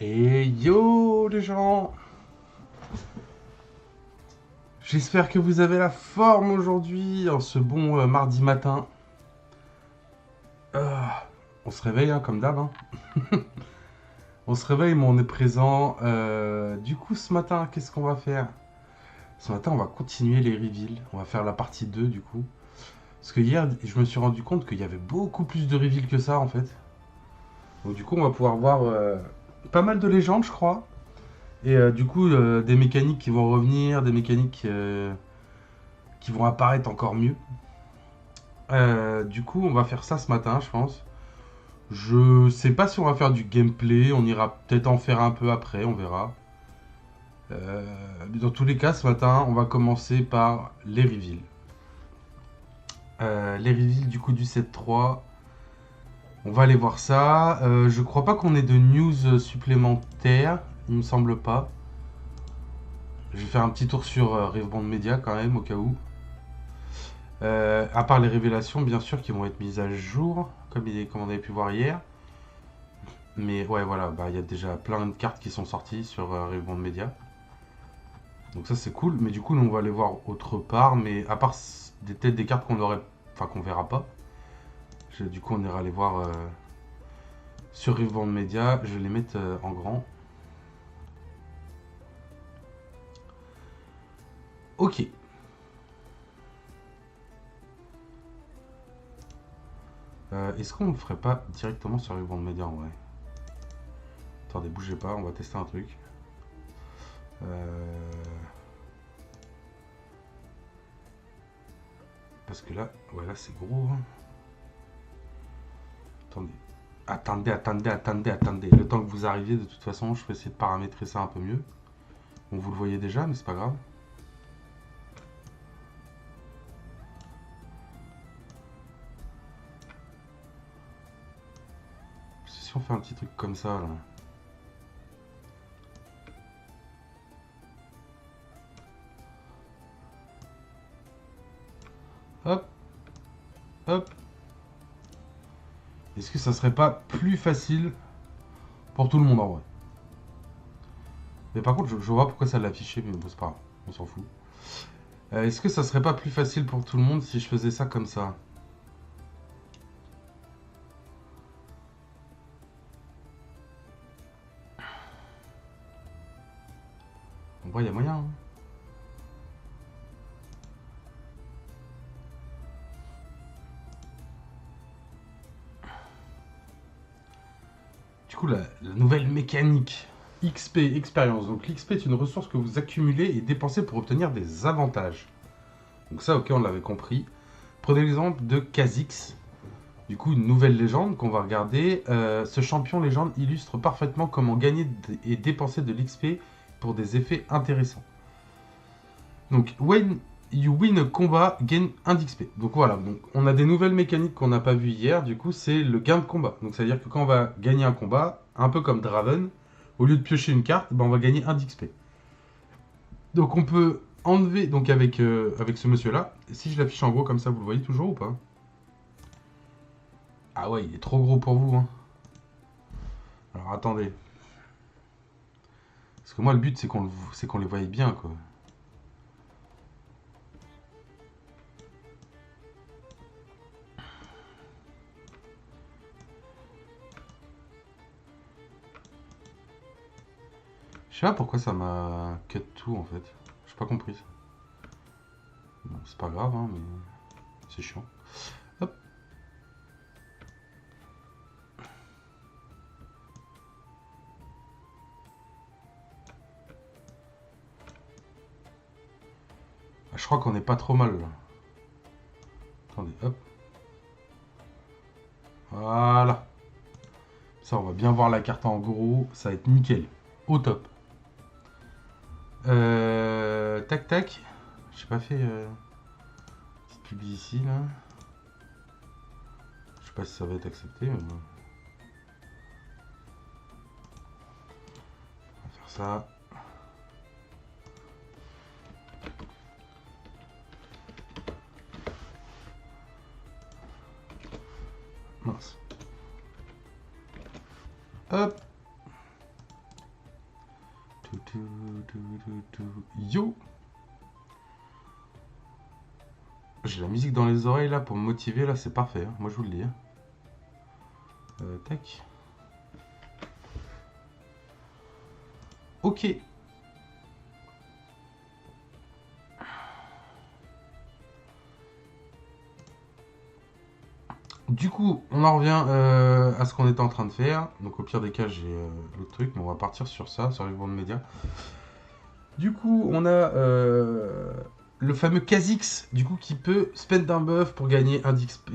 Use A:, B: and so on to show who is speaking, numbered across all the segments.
A: Et yo les gens, j'espère que vous avez la forme aujourd'hui en ce bon mardi matin. On se réveille comme d'hab. On se réveille mais on est présent. Du coup ce matin qu'est-ce qu'on va faire? Ce matin on va continuer les reveals. On va faire la partie 2 du coup. Parce que hier je me suis rendu compte qu'il y avait beaucoup plus de reveals que ça en fait. Donc du coup on va pouvoir voir pas mal de légendes je crois. Et du coup des mécaniques qui vont revenir, des mécaniques qui vont apparaître encore mieux. Du coup, on va faire ça ce matin, je pense. Je sais pas si on va faire du gameplay, on ira peut-être en faire un peu après, on verra. Mais dans tous les cas, ce matin, on va commencer par les reveals. Les reveals du coup du 7-3. On va aller voir ça. Je crois pas qu'on ait de news supplémentaires, il me semble pas. Je vais faire un petit tour sur Revbond Media quand même, au cas où. À part les révélations, bien sûr, qui vont être mises à jour, comme on avait pu voir hier. Mais ouais, voilà, bah, y a déjà plein de cartes qui sont sorties sur Revbond Media. Donc ça, c'est cool. Mais du coup, nous, on va aller voir autre part. Mais à part peut-être des cartes qu'on aurait, enfin, qu'on verra pas. Du coup, on ira aller voir sur Revbond Media. Je vais les mettre en grand. Ok. Est-ce qu'on ne le ferait pas directement sur Revbond Media en vrai? Attendez, bougez pas, on va tester un truc. Parce que là, voilà, c'est gros. Attendez. Attendez. Le temps que vous arriviez, de toute façon, je vais essayer de paramétrer ça un peu mieux. Bon, vous le voyez déjà, mais c'est pas grave. Si on fait un petit truc comme ça, là. Hop, hop. Est-ce que ça serait pas plus facile pour tout le monde en vrai? Mais par contre, je vois pourquoi ça l'a affiché, mais bon, c'est pas grave, on s'en fout. Est-ce que ça serait pas plus facile pour tout le monde si je faisais ça comme ça? En vrai, il y a moyen. Hein. Du coup, la nouvelle mécanique XP, expérience. Donc l'XP est une ressource que vous accumulez et dépensez pour obtenir des avantages. Donc ça, ok, on l'avait compris. Prenez l'exemple de Kha'Zix. Du coup, une nouvelle légende qu'on va regarder. Ce champion légende illustre parfaitement comment gagner et dépenser de l'XP pour des effets intéressants. Donc, when you win a combat, gain 1 d'XP. Donc voilà, donc on a des nouvelles mécaniques qu'on n'a pas vues hier. Du coup, c'est le gain de combat. Donc ça veut dire que quand on va gagner un combat, un peu comme Draven, au lieu de piocher une carte, ben, on va gagner 1 d'XP. Donc on peut enlever, donc avec ce monsieur-là, si je l'affiche en gros comme ça, vous le voyez toujours ou pas? Ah ouais, il est trop gros pour vous. Hein. Alors attendez. Parce que moi, le but, c'est qu'on les voie bien, quoi. Je sais pas pourquoi ça m'a cut tout, en fait. J'ai pas compris. Bon, c'est pas grave, hein, mais c'est chiant. Hop. Ah, je crois qu'on est pas trop mal, là. Attendez, hop. Voilà. Ça, on va bien voir la carte en gros. Ça va être nickel. Au top. Tac, tac. J'ai pas fait... petite pub ici, là. Je sais pas si ça va être accepté, mais bon. On va faire ça. Mince. Hop. Yo. J'ai la musique dans les oreilles là pour me motiver, là c'est parfait, hein. Moi je vous le dis. Hein. Tac. Ok. Du coup, on en revient à ce qu'on était en train de faire. Donc au pire des cas, j'ai le truc, mais on va partir sur ça, sur les bandes médias. Du coup, on a le fameux Kha'Zix, du coup, qui peut spend un buff pour gagner un XP,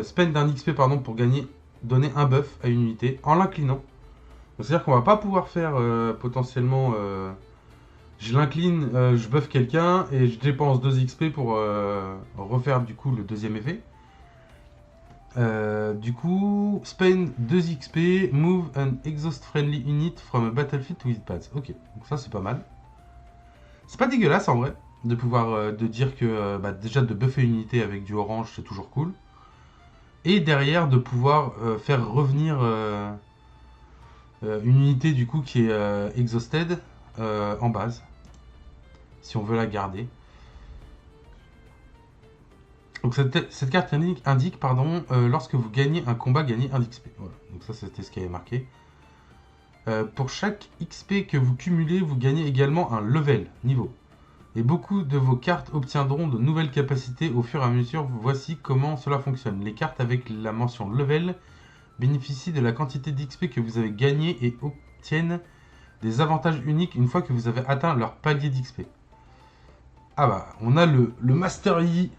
A: spend un XP pardon, pour donner un buff à une unité en l'inclinant. C'est-à-dire qu'on va pas pouvoir faire potentiellement, je l'incline, je buff quelqu'un et je dépense 2 XP pour refaire du coup le deuxième effet. Du coup, spend 2 XP, move an exhaust friendly unit from a battlefield to hit pads. Ok, donc ça c'est pas mal. C'est pas dégueulasse en vrai, de pouvoir de dire que déjà de buffer une unité avec du orange c'est toujours cool. Et derrière de pouvoir faire revenir une unité du coup qui est exhausted en base. Si on veut la garder. Donc cette carte indique pardon, lorsque vous gagnez un combat, gagnez un XP. Voilà. Donc ça c'était ce qui avait marqué. Pour chaque XP que vous cumulez, vous gagnez également un level, niveau. Et beaucoup de vos cartes obtiendront de nouvelles capacités au fur et à mesure. Voici comment cela fonctionne. Les cartes avec la mention level bénéficient de la quantité d'XP que vous avez gagné et obtiennent des avantages uniques une fois que vous avez atteint leur palier d'XP. Ah bah, on a le Master Yi,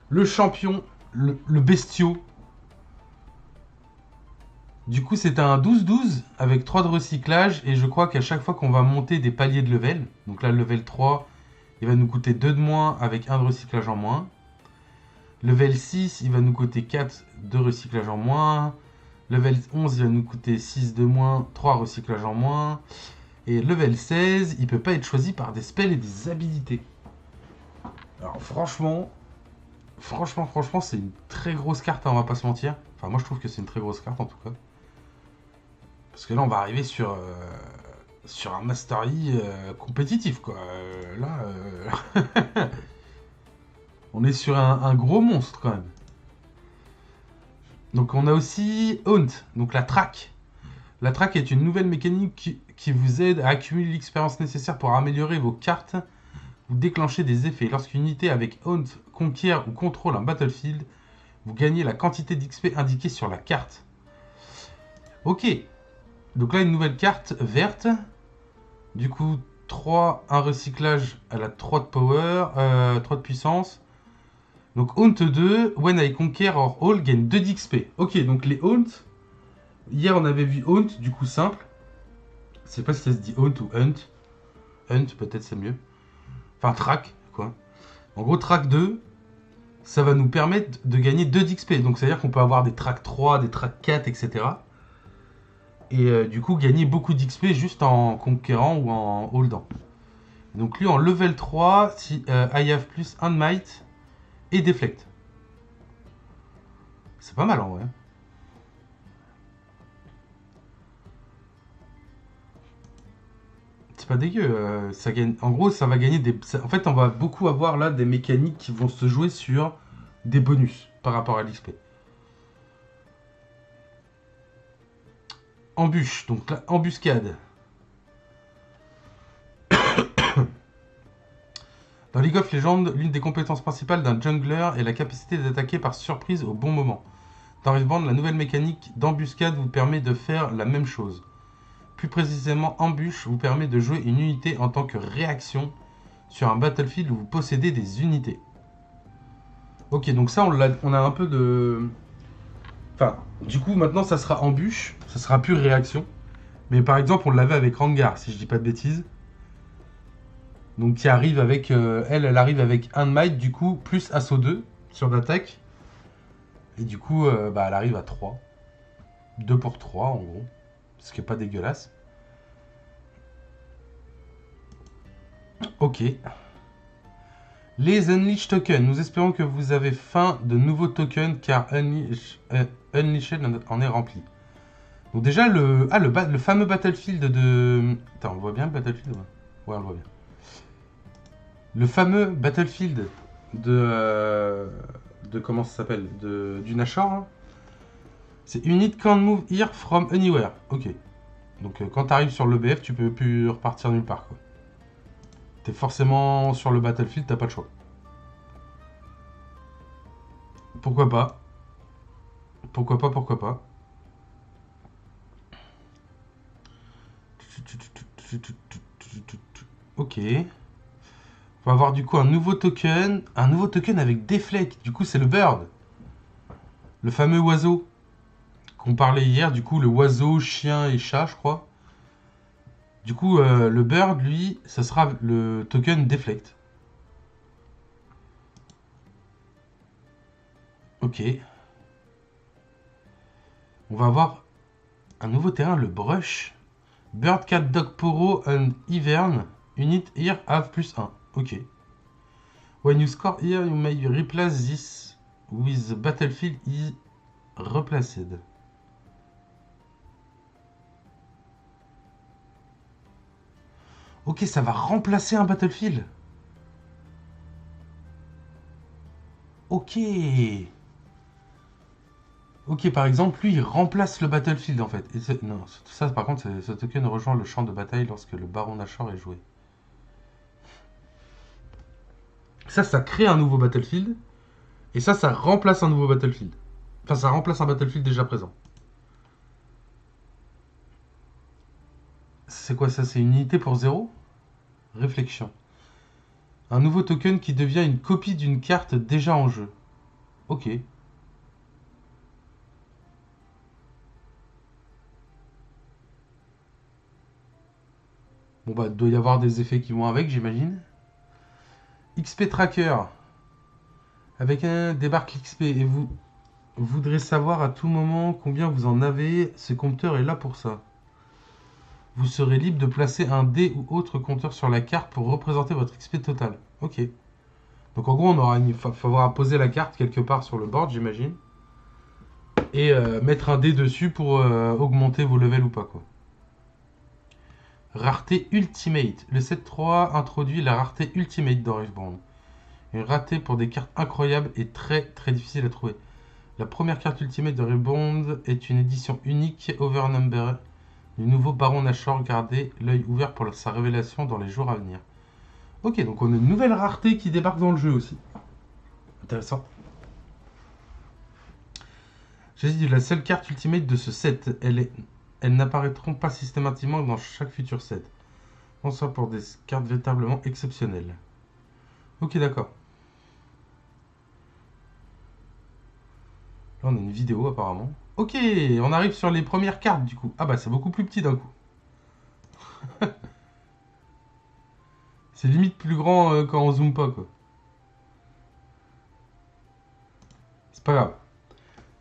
A: le champion, le bestiau. Du coup, c'est un 12-12 avec 3 de recyclage. Et je crois qu'à chaque fois qu'on va monter des paliers de level, donc là, le level 3, il va nous coûter 2 de moins avec 1 de recyclage en moins. Level 6, il va nous coûter 4 de recyclage en moins. Level 11, il va nous coûter 6 de moins, 3 recyclage en moins. Et level 16, il peut pas être choisi par des spells et des habilités. Alors franchement, c'est une très grosse carte, hein, on va pas se mentir. Enfin, moi je trouve que c'est une très grosse carte en tout cas. Parce que là, on va arriver sur un Master Yi compétitif, quoi. On est sur un gros monstre quand même. Donc on a aussi Haunt, donc la track. La track est une nouvelle mécanique qui vous aide à accumuler l'expérience nécessaire pour améliorer vos cartes ou déclencher des effets. Lorsqu'une unité avec Haunt conquiert ou contrôle un battlefield, vous gagnez la quantité d'XP indiquée sur la carte. Ok, donc là une nouvelle carte verte. Du coup 3, 1 recyclage, elle a 3 de power, 3 de puissance. Donc Haunt 2, when I conquer or all, gagne 2 d'XP. Ok, donc les Haunt, hier on avait vu Haunt, du coup simple. Je sais pas si ça se dit Haunt ou Hunt. Hunt peut-être c'est mieux. Enfin track, quoi. En gros track 2, ça va nous permettre de gagner 2 d'XP. Donc c'est à dire qu'on peut avoir des track 3, des track 4, etc. Et du coup gagner beaucoup d'XP juste en conquérant ou en holdant. Donc lui en level 3, si I have plus 1 de might et deflect. C'est pas mal en vrai. C'est pas dégueu. Ça gagne... En gros, ça va gagner des... En fait, on va beaucoup avoir là des mécaniques qui vont se jouer sur des bonus par rapport à l'XP. Embûche, donc là, embuscade. Dans League of Legends, l'une des compétences principales d'un jungler est la capacité d'attaquer par surprise au bon moment. Dans Riftbound, la nouvelle mécanique d'embuscade vous permet de faire la même chose. Plus précisément, embûche vous permet de jouer une unité en tant que réaction sur un battlefield où vous possédez des unités. Ok, donc ça, on a un peu de... Enfin, du coup, maintenant, ça sera embûche, ça sera pure réaction. Mais par exemple, on l'avait avec Rengar, si je dis pas de bêtises. Donc qui arrive avec... elle arrive avec 1 de might, du coup, plus assaut 2 sur d'attaque. Et du coup, elle arrive à 3. 2 pour 3, en gros. Ce qui est pas dégueulasse. Ok. Les Unleash tokens. Nous espérons que vous avez faim de nouveaux tokens car Unleashed en est rempli. Donc déjà, le fameux Battlefield de... Attends, on voit bien le Battlefield, ouais. Ouais, on le voit bien. Le fameux Battlefield de comment ça s'appelle, du Nashor, hein. C'est Unit can't move here from anywhere. Ok. Donc quand t'arrives sur l'EBF, tu peux plus repartir nulle part, quoi. T'es forcément sur le Battlefield, t'as pas le choix. Pourquoi pas? Pourquoi pas, pourquoi pas? Ok. On va avoir du coup un nouveau token. Un nouveau token avec Deflect. Du coup, c'est le Bird. Le fameux oiseau qu'on parlait hier. Du coup, le oiseau, chien et chat, je crois. Du coup, le Bird, lui, ça sera le token Deflect. Ok. On va avoir un nouveau terrain, le Brush. Bird, Cat, Dog, Poro and Ivern. Unit here have +1. Ok. When you score here, you may replace this with the battlefield is replaced. Ok, ça va remplacer un battlefield. Ok. Ok, par exemple, lui, il remplace le battlefield en fait. Non, tout ça, par contre, ce token rejoint le champ de bataille lorsque le baron Nashor est joué. Ça crée un nouveau battlefield. Et ça remplace un nouveau battlefield. Enfin, ça remplace un battlefield déjà présent. C'est quoi ça? C'est une unité pour 0? Réflexion. Un nouveau token qui devient une copie d'une carte déjà en jeu. Ok. Bon bah, il doit y avoir des effets qui vont avec, j'imagine. XP Tracker. Avec un débarque XP et vous voudrez savoir à tout moment combien vous en avez, ce compteur est là pour ça. Vous serez libre de placer un dé ou autre compteur sur la carte pour représenter votre XP total. Ok. Donc en gros, il faudra poser la carte quelque part sur le board, j'imagine. Et mettre un dé dessus pour augmenter vos levels ou pas, quoi. Rareté Ultimate. Le 7-3 introduit la rareté Ultimate dans Riftbound. Une rareté pour des cartes incroyables et très très difficile à trouver. La première carte Ultimate de Riftbound est une édition unique Overnumber du nouveau Baron Nashor. Gardez l'œil ouvert pour sa révélation dans les jours à venir. Ok, donc on a une nouvelle rareté qui débarque dans le jeu aussi. Intéressant. J'ai dit la seule carte Ultimate de ce set. Elles n'apparaîtront pas systématiquement dans chaque futur set. On soit pour des cartes véritablement exceptionnelles. Ok, d'accord. Là, on a une vidéo apparemment. Ok, on arrive sur les premières cartes du coup. Ah bah, c'est beaucoup plus petit d'un coup. C'est limite plus grand quand on zoome pas, quoi. C'est pas grave.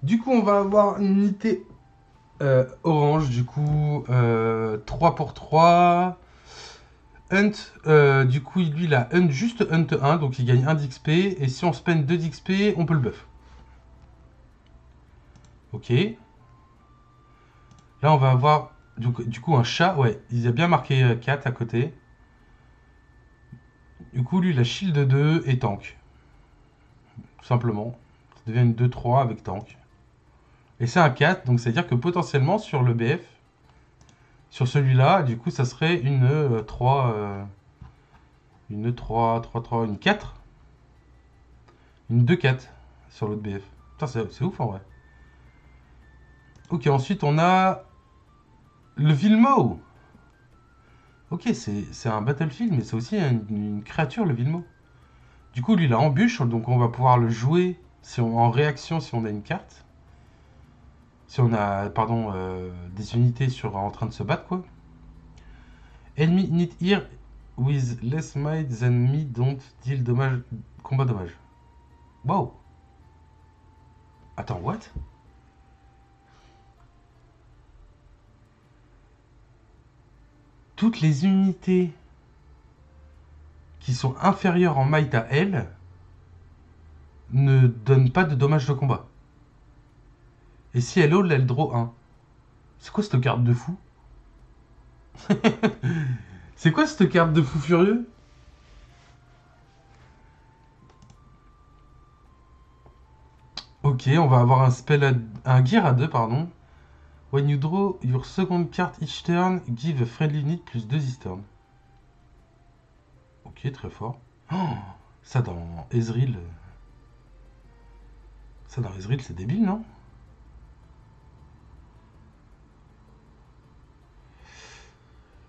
A: Du coup, on va avoir une unité orange, du coup, 3 pour 3. Hunt, du coup, lui, il a Hunt, juste Hunt 1, donc il gagne 1 d'XP. Et si on spend 2 d'XP, on peut le buff. Ok. Là, on va avoir du coup un chat. Ouais, il a bien marqué 4 à côté. Du coup, lui, il a shield 2 et tank. Tout simplement. Ça devient une 2-3 avec tank. Et c'est un 4, donc c'est-à-dire que potentiellement sur le BF, sur celui-là, du coup, ça serait une 3, une 3, 3, 3, une 4, une 2-4 sur l'autre BF. Putain, c'est ouf en vrai. Ok, ensuite on a le Vilmo. Ok, c'est un Battlefield, mais c'est aussi une créature, le Vilmo. Du coup, lui, il a embûche, donc on va pouvoir le jouer si en réaction si on a une carte. Si on a, pardon, des unités en train de se battre, quoi. Enemy need here with less might than me don't deal dommage, combat dommage. Wow. Attends, what? Toutes les unités qui sont inférieures en might à elle ne donnent pas de dommages de combat. Et si elle draw 1. C'est quoi cette carte de fou? C'est quoi cette carte de fou furieux? Ok, on va avoir un un gear à 2, pardon. When you draw your second card each turn, give a friendly unit plus 2 this turn. Ok, très fort. Oh, ça dans Ezreal. Ça dans Ezreal, c'est débile, non?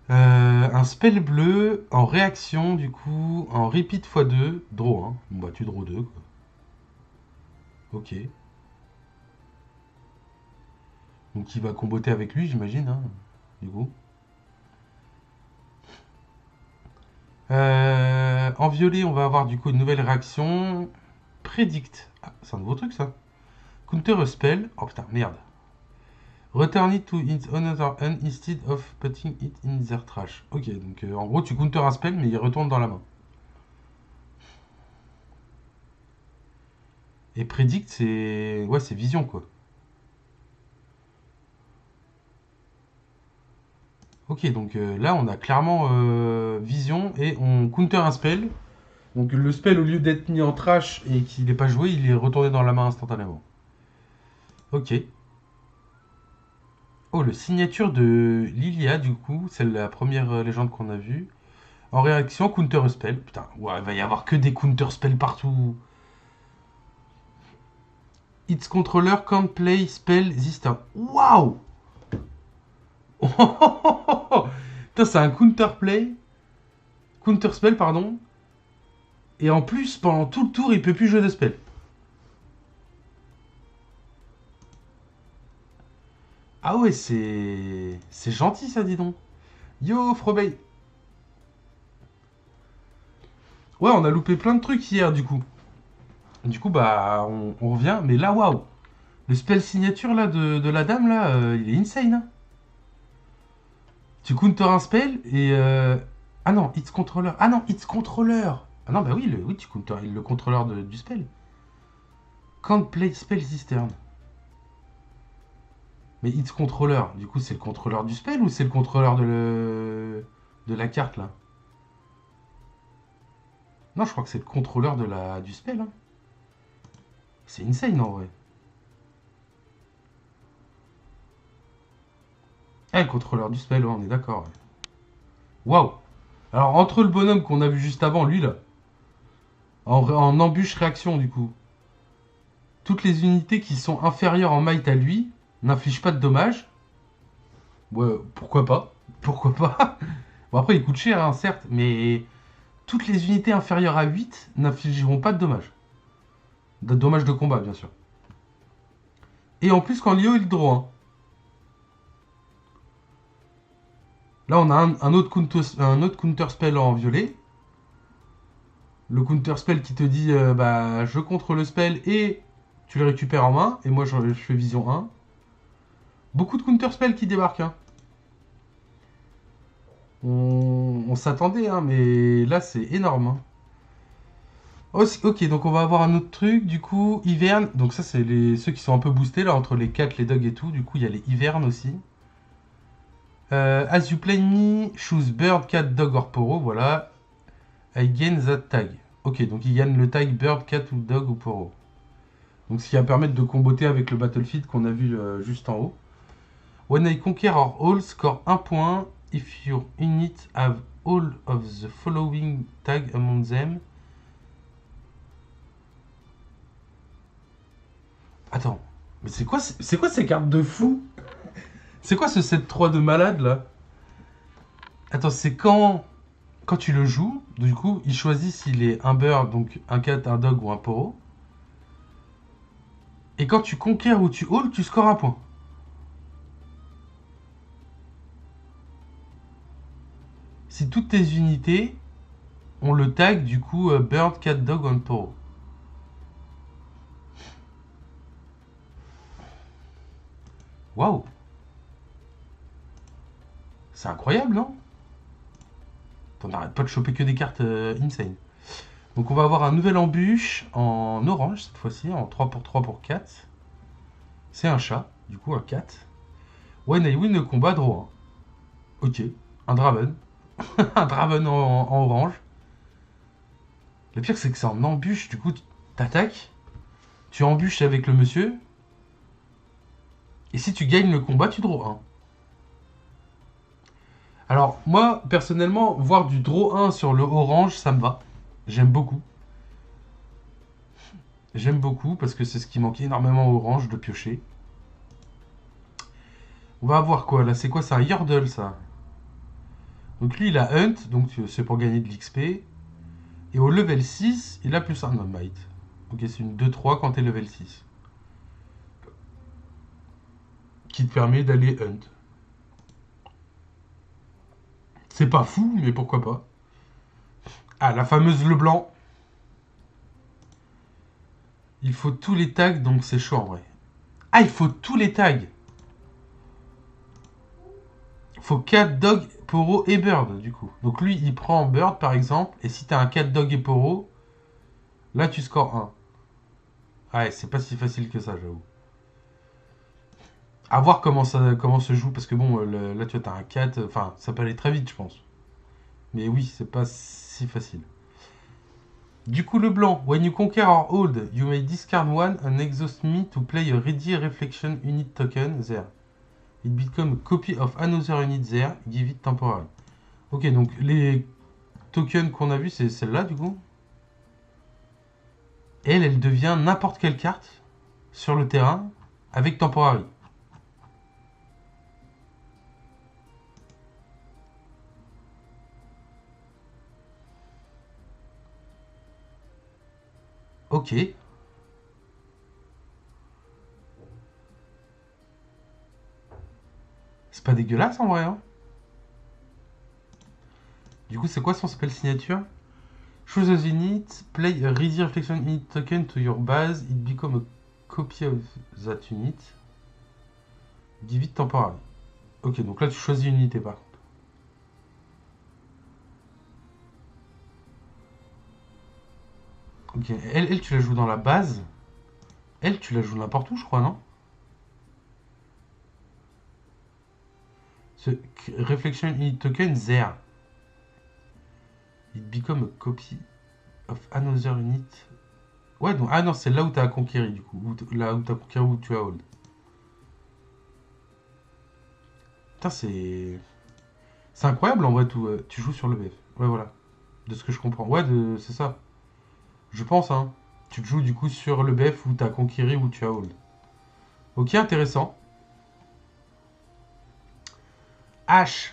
A: Un spell bleu en réaction, du coup, en repeat x2, draw 1. Bon, bah, tu draw 2, quoi. Ok. Donc, il va comboter avec lui, j'imagine, hein, du coup. En violet, on va avoir du coup une nouvelle réaction. Predict. Ah, c'est un nouveau truc ça. Counter a spell. Oh putain, merde. Return it to its another hand instead of putting it in their trash. Ok, donc en gros, tu counter un spell, mais il retourne dans la main. Et Predict, c'est. Ouais, c'est vision quoi. Ok, donc là, on a clairement vision et on counter un spell. Donc le spell, au lieu d'être mis en trash et qu'il n'est pas joué, il est retourné dans la main instantanément. Ok. Oh, le signature de Lilia, du coup, c'est la première légende qu'on a vue. En réaction, counter spell. Putain, ouais, il va y avoir que des counter spells partout. Its controller can't play spell this turn. Waouh. Putain, c'est un counter play. Counter spell, pardon. Et en plus, pendant tout le tour, il peut plus jouer de spell. Ah ouais, c'est. C'est gentil ça, dis donc. Yo, Frobey. Ouais, on a loupé plein de trucs hier, du coup. Du coup, bah, on revient. Mais là, waouh. Le spell signature là de la dame là, il est insane. Hein. Tu counter un spell et ah non, it's controller. Ah non, it's controller. Ah non, bah oui, oui tu counter le contrôleur du spell. Can't play spell this turn. Mais it's controller, du coup c'est le contrôleur du spell ou c'est le contrôleur de la carte là? Non, je crois que c'est le contrôleur du spell. Hein. C'est insane en vrai. Ah, le contrôleur du spell, ouais, on est d'accord. Ouais. Waouh! Alors, entre le bonhomme qu'on a vu juste avant, lui là, en embûche réaction du coup, toutes les unités qui sont inférieures en might à lui n'infligent pas de dommages. Ouais, pourquoi pas? Pourquoi pas? Bon, après, il coûte cher, hein, certes, mais toutes les unités inférieures à 8 n'infligeront pas de dommages. De dommages de combat, bien sûr. Et en plus, quand Lio il le draw. Hein. Là, on a un autre counter spell en violet. Le counter spell qui te dit bah, je contre le spell et tu le récupères en main. Et moi, je fais vision 1. Beaucoup de counter spells qui débarquent. Hein. On s'attendait, hein, mais là, c'est énorme. Hein. Ok, donc on va avoir un autre truc. Du coup, hiverne. Donc, ça, c'est ceux qui sont un peu boostés là, entre les cats, les dogs et tout. Du coup, il y a les hivernes aussi. As you play me, choose bird, cat, dog or poro. Voilà. I gain that tag. Ok, donc il gagne le tag bird, cat ou dog ou poro. Donc ce qui va permettre de comboter avec le battlefield qu'on a vu juste en haut. When I conquer or all, score 1 point. If your unit have all of the following tag among them. Attends, mais c'est quoi ces cartes de fou? C'est quoi ce 7-3 de malade là? Attends, c'est quand tu le joues, du coup, il choisit s'il est un bird, donc un cat, un dog ou un poro. Et quand tu conquères ou tu haul, tu scores un point. Si toutes tes unités ont le tag, du coup, bird, cat, dog ou un poro. Waouh! C'est incroyable, non? On n'arrête pas de choper que des cartes insane. Donc on va avoir un nouvel embûche en orange cette fois-ci, en 3 pour 3 pour 4. C'est un chat, du coup un 4. When I win le combat, draw 1. Ok, un Draven. Un Draven en orange. Le pire, c'est que c'est en embûche. Du coup, t'attaques. Tu embûches avec le monsieur. Et si tu gagnes le combat, tu draw 1. Alors, moi, personnellement, voir du draw 1 sur le orange, ça me va. J'aime beaucoup. J'aime beaucoup parce que c'est ce qui manquait énormément au orange de piocher. On va avoir quoi là? C'est quoi? C'est un Yordle ça. Donc lui il a Hunt, donc c'est pour gagner de l'XP. Et au level 6, il a plus un Might. Ok, c'est une 2-3 quand t'es level 6. Qui te permet d'aller Hunt. C'est pas fou, mais pourquoi pas. Ah, la fameuse Leblanc. Il faut tous les tags, donc c'est chaud en vrai. Ah, il faut tous les tags. Il faut Cat, Dog, Poro et Bird, du coup. Donc lui, il prend Bird, par exemple. Et si t'as un Cat, Dog et Poro, là, tu scores 1. Ah ouais, c'est pas si facile que ça, j'avoue. À voir comment se joue, parce que bon, là, tu vois, t'as un 4. Enfin, ça peut aller très vite, je pense. Mais oui, c'est pas si facile. Du coup, le blanc. When you conquer or hold, you may discard one and exhaust me to play a ready reflection unit token there. It become a copy of another unit there. Give it temporary. Ok, donc les tokens qu'on a vus, c'est celle-là, du coup. Elle devient n'importe quelle carte sur le terrain avec temporary. Ok. C'est pas dégueulasse en vrai, hein. Du coup, c'est quoi son spell signature? Choose a unit, play a ready reflection unit token to your base, it become a copy of that unit. Give it temporary. Ok, donc là tu choisis une unité par contre. Ok, elle tu la joues dans la base. Elle, tu la joues n'importe où, je crois, non? Ce reflection unit token, there. It become a copy of another unit. Ouais, donc, ah non, c'est là où t'as conquéri, du coup. Là où t'as conquéri, où tu as hold. Putain, c'est. C'est incroyable en vrai, tout. Tu joues sur le BF. Ouais, voilà. De ce que je comprends. Ouais, c'est ça. Je pense, hein. Tu te joues du coup sur le BF où t'as conquéri, où tu as hold. Ok, intéressant. H.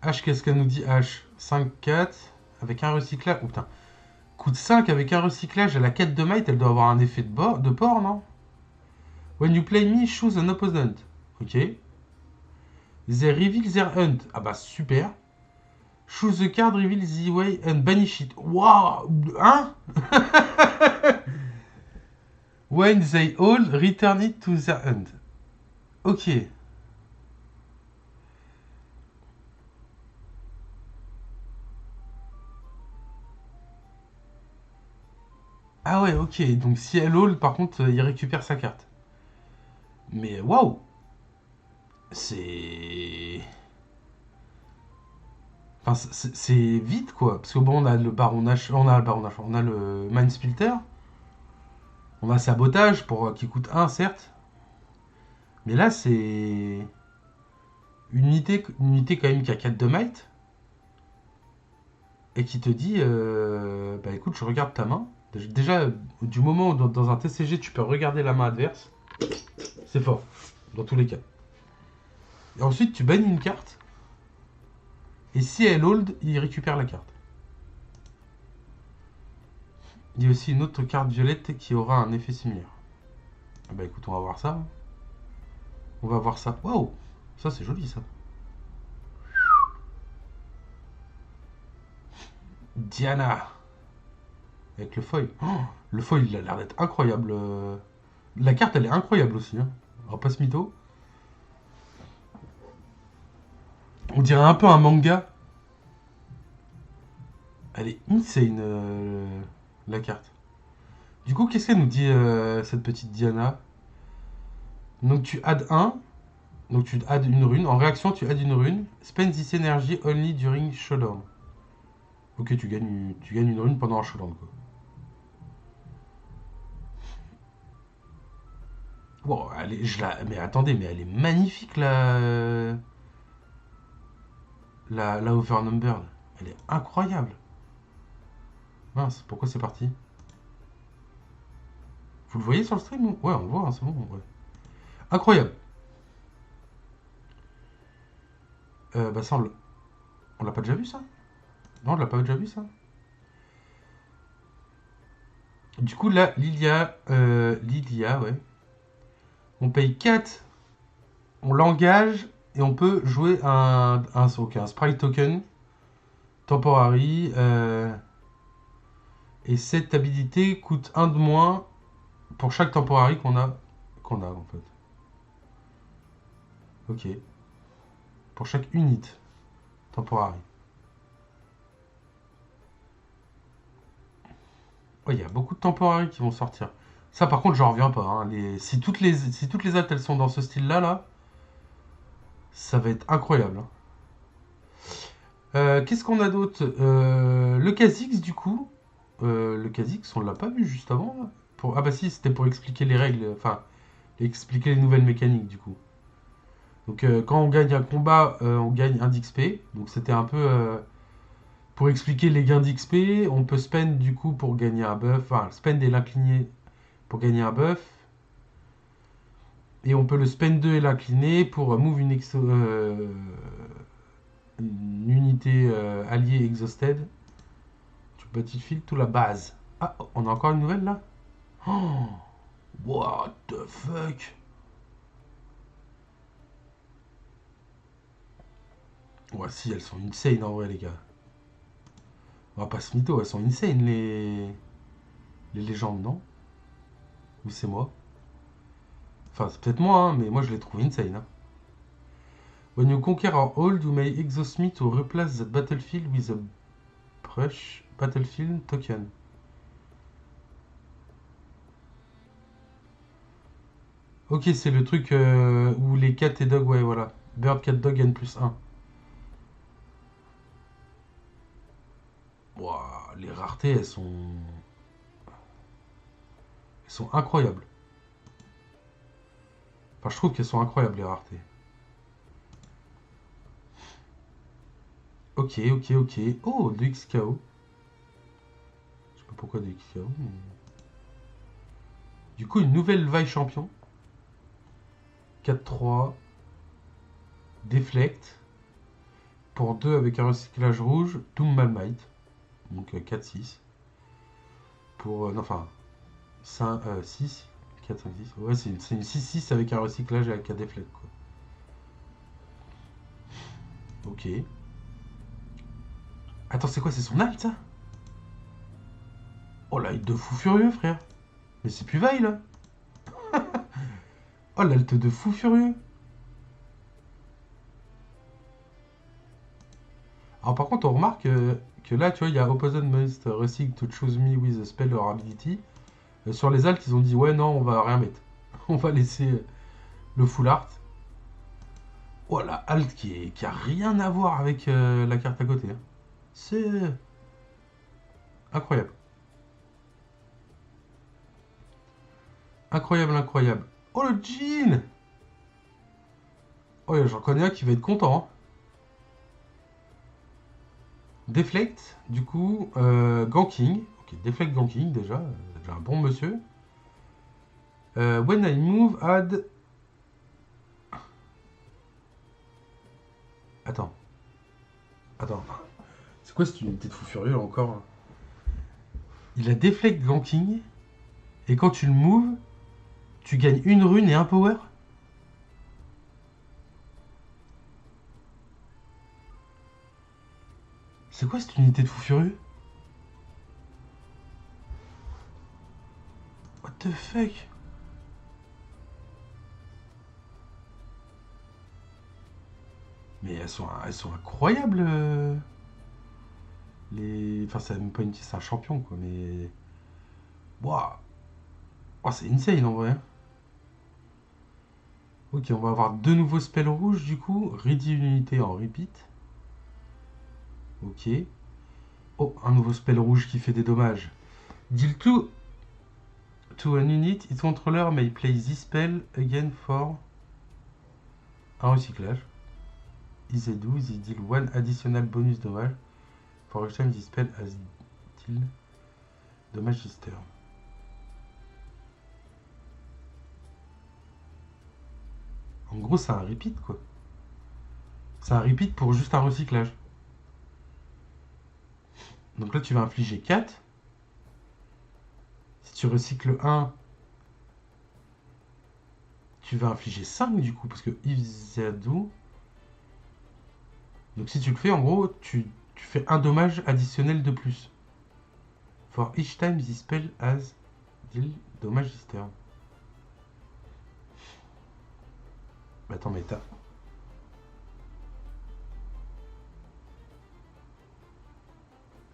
A: H, qu'est-ce qu'elle nous dit H 5-4 avec un recyclage. Oh putain. Coûte 5 avec un recyclage à la quête de might, elle doit avoir un effet de port, non? When you play me, choose an opponent. Ok. They reveal their hunt. Ah bah super. Choose the card, reveal the way and banish it. Waouh. Hein? When they all return it to their hunt. Ok. Ah ouais, ok. Donc si elle haul, par contre, il récupère sa carte. Mais waouh. C'est. Enfin, c'est vite quoi. Parce que bon, on a le Baron H, on a le Baron H, on a le Minesplitter, on a Sabotage pour qui coûte 1 certes. Mais là, c'est une unité quand même qui a 4 de might et qui te dit bah écoute, je regarde ta main. Déjà, du moment où dans un TCG tu peux regarder la main adverse, c'est fort, dans tous les cas. Et ensuite, tu bannis une carte, et si elle hold, il récupère la carte. Il y a aussi une autre carte violette qui aura un effet similaire. Ah bah écoute, on va voir ça. On va voir ça. Waouh, ça c'est joli ça. Diana. Avec le foil. Oh, le foil, il a l'air d'être incroyable. La carte, elle est incroyable aussi. Hein. On va pas se mytho. On dirait un peu un manga. Elle est insane, la carte. Du coup, qu'est-ce qu'elle nous dit, cette petite Diana? Donc tu add 1. Donc tu adds une rune. En réaction, tu adds une rune. Spend this energy only during showdown. Ok, tu gagnes une rune pendant un showdown, quoi. Wow, mais attendez, mais elle est magnifique, la Overnumbered. Elle est incroyable. Mince, pourquoi c'est parti? Vous le voyez sur le stream? Ouais, on le voit, hein, c'est bon. Ouais. Incroyable. Bah ça, on l'a pas déjà vu, ça? Non, on l'a pas déjà vu, ça? Du coup, là, Lilia, ouais. On paye 4, on l'engage, et on peut jouer un sprite token, temporary, et cette habilité coûte un de moins pour chaque temporary qu'on a en fait. Ok. Pour chaque unit temporary. Ouais, il y a beaucoup de temporary qui vont sortir. Ça, par contre, j'en reviens pas, hein. Si toutes les altes elles sont dans ce style-là, là, ça va être incroyable, hein. Qu'est-ce qu'on a d'autre? Le Kha'Zix, du coup. Le Kha'Zix, on l'a pas vu juste avant, là. Ah bah si, c'était pour expliquer les règles, enfin, expliquer les nouvelles mécaniques, du coup. Donc quand on gagne un combat, on gagne un d'XP. Donc c'était un peu pour expliquer les gains d'XP. On peut spend du coup pour gagner un buff. Enfin, spend et l'incliner pour gagner un buff. Et on peut le spend 2 et l'incliner pour move une unité alliée exhausted. Tu Battlefield tout la base. Ah, on a encore une nouvelle là? Oh, what the fuck? Ouais, si, elles sont insane en vrai, les gars. On va pas se mytho, elles sont insane, les légendes, non? Ou c'est moi? Enfin, c'est peut-être moi, hein, mais moi je les trouve insane, hein. When you conquer our hold, you may exhaust me to replace that battlefield with a brush battlefield token. Ok, c'est le truc où les cat et dog, ouais, voilà. Bird, cat, dog, n plus 1. Wouah, les raretés, elles sont incroyables. Enfin, je trouve qu'elles sont incroyables, les raretés. Ok, ok, ok. Oh, de XKO. Je sais pas pourquoi de XKO, mais... Du coup, une nouvelle vaille champion. 4-3. Deflect. Pour 2 avec un recyclage rouge. Doom Malmite. Donc 4-6. Pour... non, enfin... 6. 4, 5, 6. Ouais, c'est une 6-6 avec un recyclage et avec un deflect, quoi. Ok. Attends, c'est quoi? C'est son alt, ça? Oh, l'alt de fou furieux, frère. Mais c'est plus vaille, là. Oh, l'alt de fou furieux. Alors, par contre, on remarque que là, tu vois, il y a Opposite must recycle to choose me with a spell or ability. Sur les alts, ils ont dit, ouais, non, on va rien mettre. On va laisser le full art. Oh, la alt qui a rien à voir avec la carte à côté, hein. C'est incroyable. Incroyable, incroyable. Oh, le jean. Oh, j'en connais un qui va être content, hein. Deflect, du coup, ganking. Ok, Deflect ganking, déjà un bon monsieur. When I move, add... Attends, attends. C'est quoi cette unité de fou furieux, là, encore, hein? Il a Deflect ganking, et quand tu le moves, tu gagnes une rune et un power? C'est quoi cette unité de fou furieux? What the fuck? Mais elles sont incroyables, Enfin, c'est même pas c'est un champion, quoi, mais... Waouh. Oh, c'est insane, en vrai. Ok, on va avoir deux nouveaux spells rouges du coup. Ready une unité en repeat. Ok. Oh, un nouveau spell rouge qui fait des dommages. Deal to an unit, its controller may play this spell again for un recyclage. Is they do, they deal one additional bonus dommage for each time this spell has deal dommage this turn. En gros, c'est un repeat quoi. C'est un repeat pour juste un recyclage. Donc là, tu vas infliger 4. Si tu recycles 1, tu vas infliger 5 du coup, parce que if they do. Donc si tu le fais, en gros, tu fais un dommage additionnel de plus. For each time this spell has deal dommage this turn. Bah attends, mais t'as.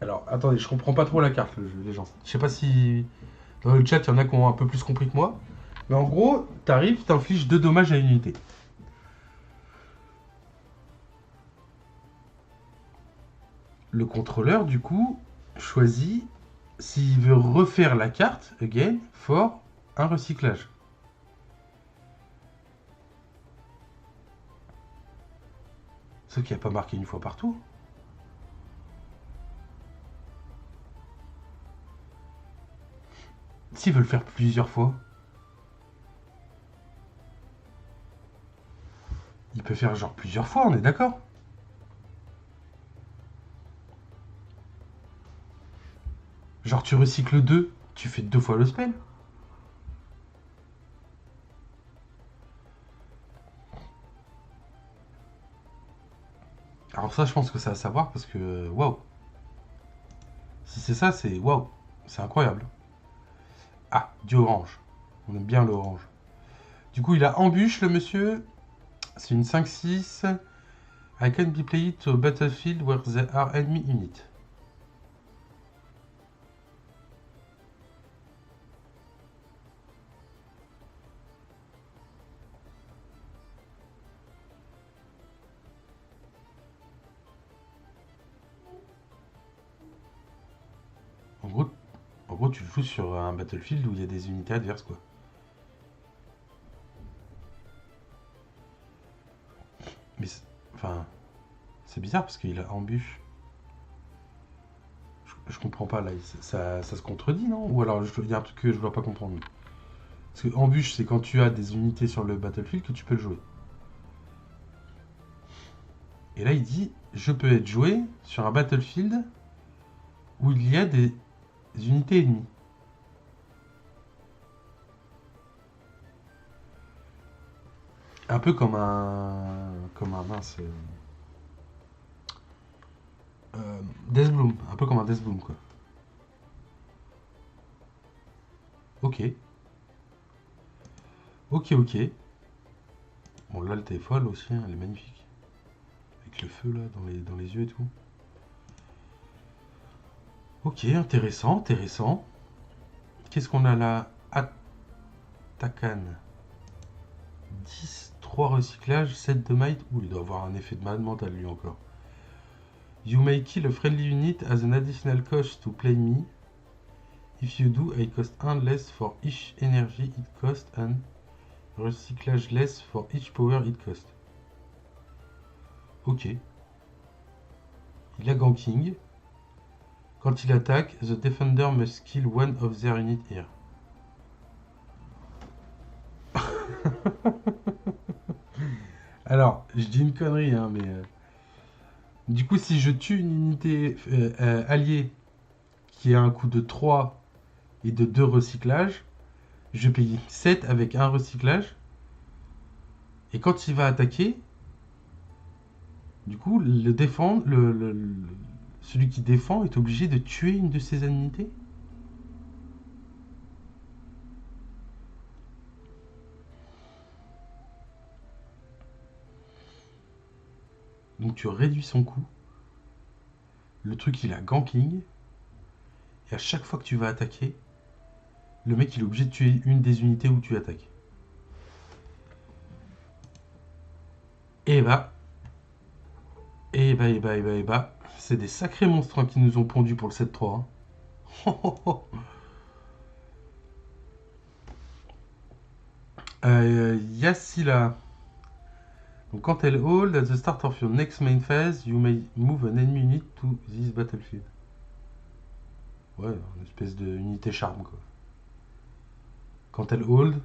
A: Alors, attendez, je comprends pas trop la carte, les gens. Je sais pas si dans le chat, il y en a qui ont un peu plus compris que moi. Mais en gros, t'arrives, t'infliges 2 dommages à une unité. Le contrôleur, du coup, choisit s'il veut refaire la carte, again, for un recyclage. Ce qui n'a pas marqué une fois partout. S'il veut le faire plusieurs fois, il peut faire genre plusieurs fois, on est d'accord? Genre tu recycles 2, tu fais 2 fois le spell. Alors ça, je pense que c'est à savoir parce que waouh. Si c'est ça, c'est waouh. C'est incroyable. Ah, du orange. On aime bien l'orange. Du coup, il a embûche le monsieur. C'est une 5-6. I can be played to a battlefield where there are enemy units. En gros, en gros, tu le joues sur un battlefield où il y a des unités adverses, quoi. Mais, enfin, c'est bizarre parce qu'il a embûche. Je comprends pas là, ça se contredit, non? Ou alors il y a un truc que je dois pas comprendre. Parce que embûche, c'est quand tu as des unités sur le battlefield que tu peux le jouer. Et là, il dit je peux être joué sur un battlefield où il y a des unités ennemies. Un peu comme un. Comme un mince. Deathbloom. Un peu comme un Deathbloom, quoi. Ok. Ok, ok. Bon, là, le est folle aussi, hein, elle est magnifique. Avec le feu, là, dans les yeux et tout. Ok, intéressant, intéressant. Qu'est-ce qu'on a là? Attacan. 10, 3 recyclages, 7 de might. Ouh, il doit avoir un effet de malade mental, lui, encore. You may kill a friendly unit as an additional cost to play me. If you do, I cost 1 less for each energy it cost and recyclage less for each power it cost. Ok. Il a ganking. Quand il attaque, the defender must kill one of their units here. Alors, je dis une connerie, hein, mais... du coup, si je tue une unité alliée qui a un coût de 3 et de 2 recyclages, je paye 7 avec un recyclage. Et quand il va attaquer, du coup, celui qui défend est obligé de tuer une de ses unités. Donc tu réduis son coût. Le truc, il a ganking. Et à chaque fois que tu vas attaquer, le mec, il est obligé de tuer une des unités où tu attaques. Et bah, et bah. C'est des sacrés monstres hein, qui nous ont pondus pour le 7-3. Hein. Yassila. Donc quand elle hold, at the start of your next main phase, you may move an enemy unit to this battlefield. Ouais, une espèce de unité charme quoi. Quand elle hold,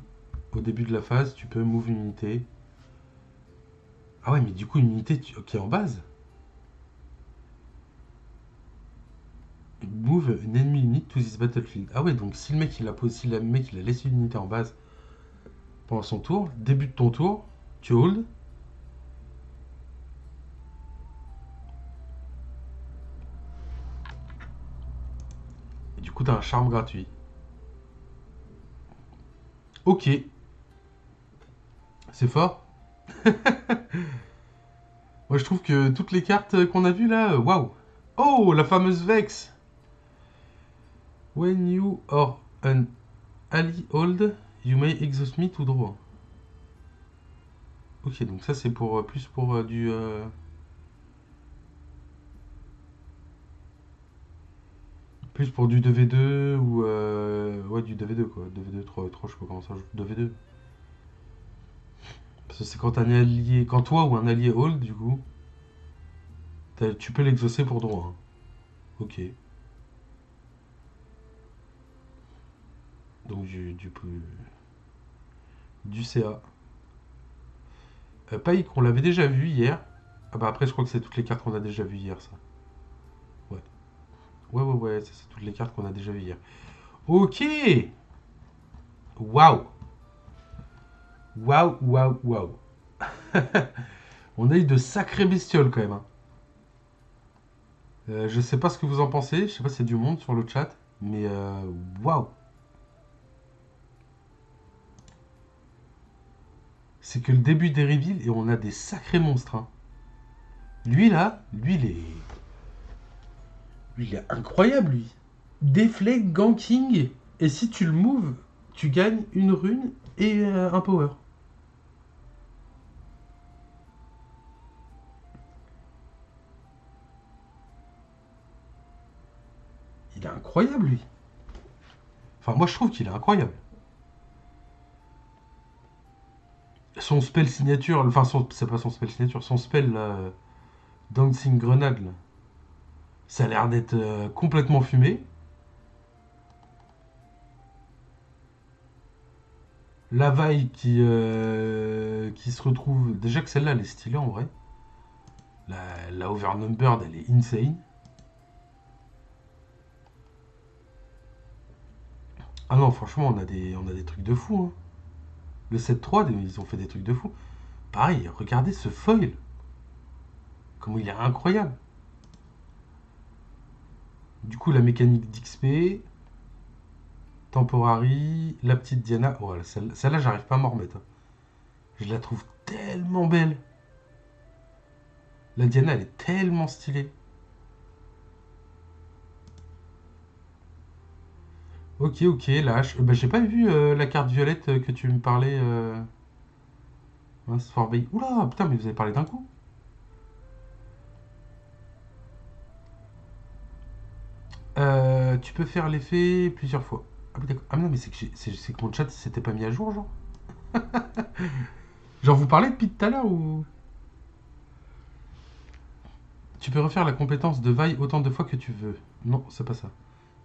A: au début de la phase, tu peux move une unité. Ah ouais, mais du coup, une unité qui est en base. Move an enemy unit to this battlefield. Ah ouais, donc si le mec il a, si le mec il a laissé une unité en base pendant son tour, début de ton tour, tu hold. Et du coup, t'as un charme gratuit. Ok, c'est fort. Moi, je trouve que toutes les cartes qu'on a vues là, waouh. Oh, la fameuse Vex. When you are an ally hold, you may exhaust me to draw. Ok, donc ça c'est pour plus pour du plus pour du 2v2 ou ouais du 2v2 quoi, 2v2 3 je sais pas comment ça joue 2v2. Parce que c'est quand un allié, quand toi ou un allié hold du coup, tu peux l'exaucer pour droit. Hein. Ok. Donc du CA. Pike, on l'avait déjà vu hier. Ah bah après je crois que c'est toutes les cartes qu'on a déjà vues hier ça. Ouais. Ouais, ça c'est toutes les cartes qu'on a déjà vues hier. Ok. Waouh. Waouh. On a eu de sacrées bestioles quand même. Hein. Je sais pas ce que vous en pensez. Je sais pas si c'est du monde sur le chat. Mais waouh. C'est que le début des reveals et on a des sacrés monstres. Hein. Lui là, lui il est incroyable lui. Deflect, ganking. Et si tu le moves, tu gagnes une rune et un power. Il est incroyable lui. Enfin moi je trouve qu'il est incroyable. Son spell signature, enfin c'est pas son spell signature, son spell là, Dancing Grenade là, ça a l'air d'être complètement fumé. La vaille qui se retrouve. Déjà que celle-là elle est stylée en vrai. La Overnumbered elle est insane. Ah non franchement on a des trucs de fou. Hein. Le 7-3 ils ont fait des trucs de fou. Pareil, regardez ce foil. Comment il est incroyable. Du coup la mécanique d'XP. Temporary, la petite Diana. Oh, celle-là, j'arrive pas à m'en remettre. Hein. Je la trouve tellement belle. La Diana, elle est tellement stylée. Ok, lâche. Bah, j'ai pas vu la carte violette que tu me parlais. Mince, Oula, putain, mais vous avez parlé d'un coup. Tu peux faire l'effet plusieurs fois. Ah, oui, d'accord. Ah, non, mais c'est que mon chat s'était pas mis à jour, genre. Genre, vous parlez depuis tout à l'heure ou. Tu peux refaire la compétence de vaille autant de fois que tu veux. Non, c'est pas ça.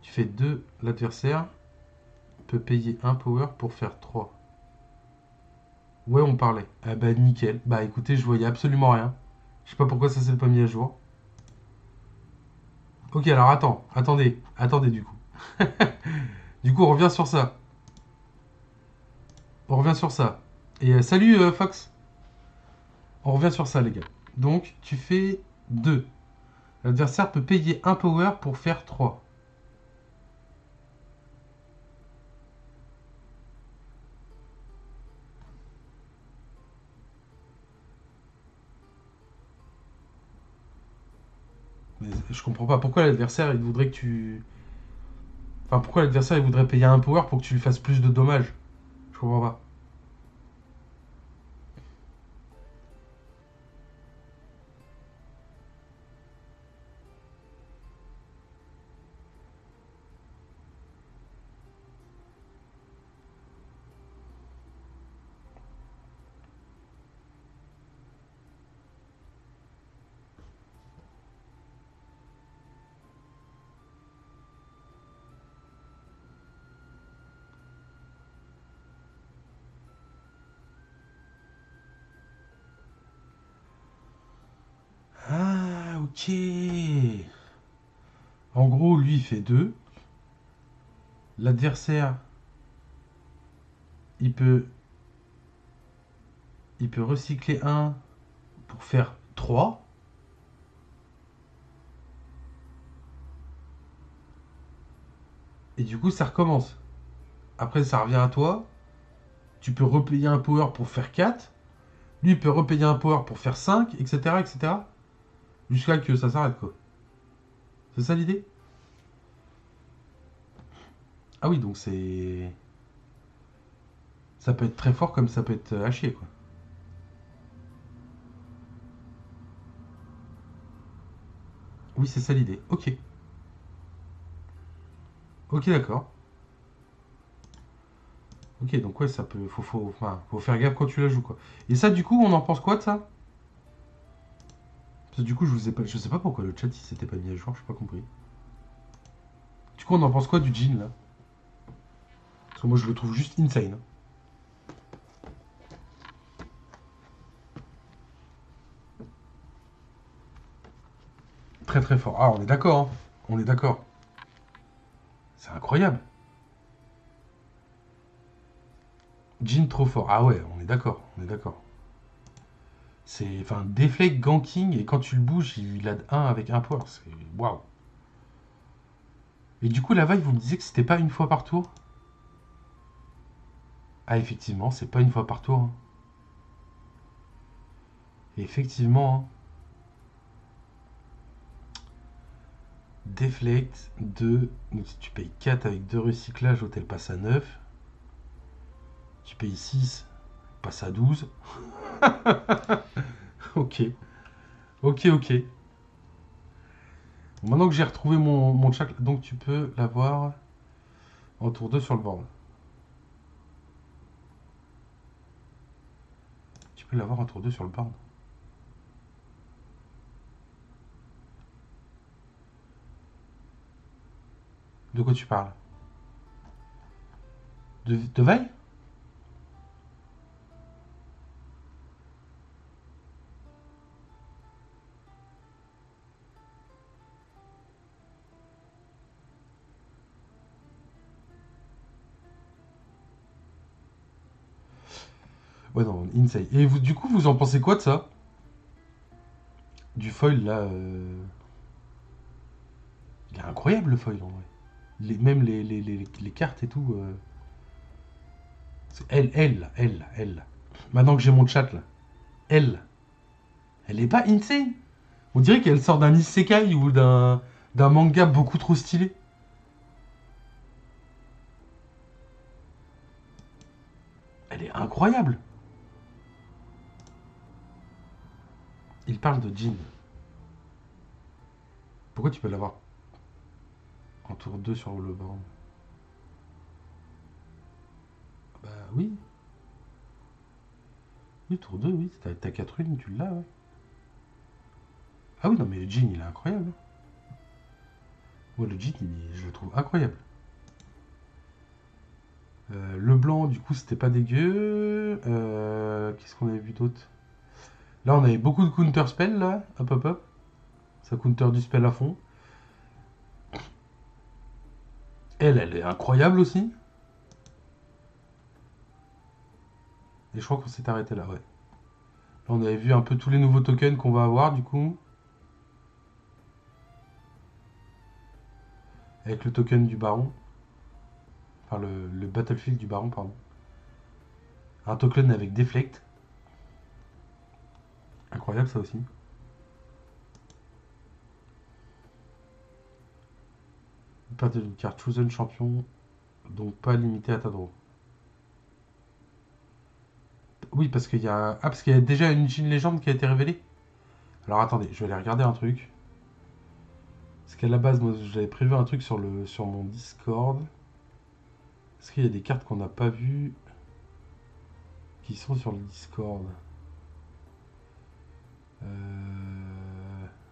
A: Tu fais 2, l'adversaire peut payer un power pour faire 3. Ouais, on parlait. Ah bah nickel. Bah écoutez, je voyais absolument rien. Je sais pas pourquoi ça s'est pas mis à jour. Ok, alors attendez du coup. Du coup, on revient sur ça. On revient sur ça. Et salut Fox. On revient sur ça les gars. Donc, tu fais 2. L'adversaire peut payer un power pour faire 3. Mais je comprends pas pourquoi l'adversaire il voudrait que tu. Enfin, pourquoi l'adversaire il voudrait payer un power pour que tu lui fasses plus de dommages. Je comprends pas. Ok. En gros, lui, il fait 2. L'adversaire, il peut, il peut recycler un pour faire 3. Et du coup, ça recommence. Après, ça revient à toi. Tu peux repayer un power pour faire 4. Lui, il peut repayer un power pour faire 5, etc. etc. Jusqu'à que ça s'arrête, quoi. C'est ça l'idée? Ah oui, donc c'est... Ça peut être très fort comme ça peut être à chier, quoi. Oui, c'est ça l'idée. Ok. Ok, d'accord. Ok, donc ouais, ça peut... Enfin, faut faire gaffe quand tu la joues, quoi. Et ça, du coup, on en pense quoi de ça? Parce que du coup, je vous ai pas... Je sais pas pourquoi le chat, il s'était pas mis à jour, je pas compris. Du coup, on en pense quoi du jean, là? Parce que moi, je le trouve juste insane, hein. Très très fort. Ah, on est d'accord, hein. On est d'accord. C'est incroyable. Jean trop fort. Ah ouais, on est d'accord, on est d'accord. C'est... Enfin, Deflect, ganking, et quand tu le bouges, il a 1 avec un power. C'est... Waouh. Et du coup, la vague, vous me disiez que c'était pas une fois par tour? Ah, effectivement, c'est pas une fois par tour, hein. Effectivement, hein. Deflect, 2. Donc si tu payes 4 avec 2 recyclages, l'autre elle passe à 9. Tu payes 6, passe à 12. Ok, ok, ok. Bon, maintenant que j'ai retrouvé mon chat, donc tu peux l'avoir en tour 2 sur le board. Tu peux l'avoir en tour 2 sur le board. De quoi tu parles? De Vaille? Ouais, non, Insane. Et vous, du coup, vous en pensez quoi de ça? Du foil, là. Il est incroyable, le foil, en vrai. Même les cartes et tout. C'est elle, là, elle, là, elle. Là. Maintenant que j'ai mon chat, là. Elle. Elle est pas insane? On dirait qu'elle sort d'un isekai ou d'un manga beaucoup trop stylé. Elle est incroyable. Il parle de Jean. Pourquoi tu peux l'avoir en tour 2 sur le banc? Bah oui. Oui, tour 2, oui. T'as 4 unes, tu l'as, ouais. Ah oui, non, mais Jean, il est incroyable. Moi, le Jean, je le trouve incroyable. Le blanc, du coup, c'était pas dégueu. Qu'est-ce qu'on avait vu d'autre? Là, on avait beaucoup de counter spell, là. Hop, hop, hop. Ça counter du spell à fond. Elle est incroyable aussi. Et je crois qu'on s'est arrêté là, ouais. Là, on avait vu un peu tous les nouveaux tokens qu'on va avoir, du coup. Avec le token du baron. Enfin, le battlefield du baron, pardon. Un token avec Deflect. Incroyable, ça aussi. Une perte d'une carte Chosen Champion. Donc pas limité à ta draw. Oui, parce qu'il y a... Ah, parce qu'il y a déjà une Jean légende qui a été révélée. Alors attendez, je vais aller regarder un truc. Parce qu'à la base, moi, j'avais prévu un truc sur mon Discord. Est-ce qu'il y a des cartes qu'on n'a pas vues qui sont sur le Discord?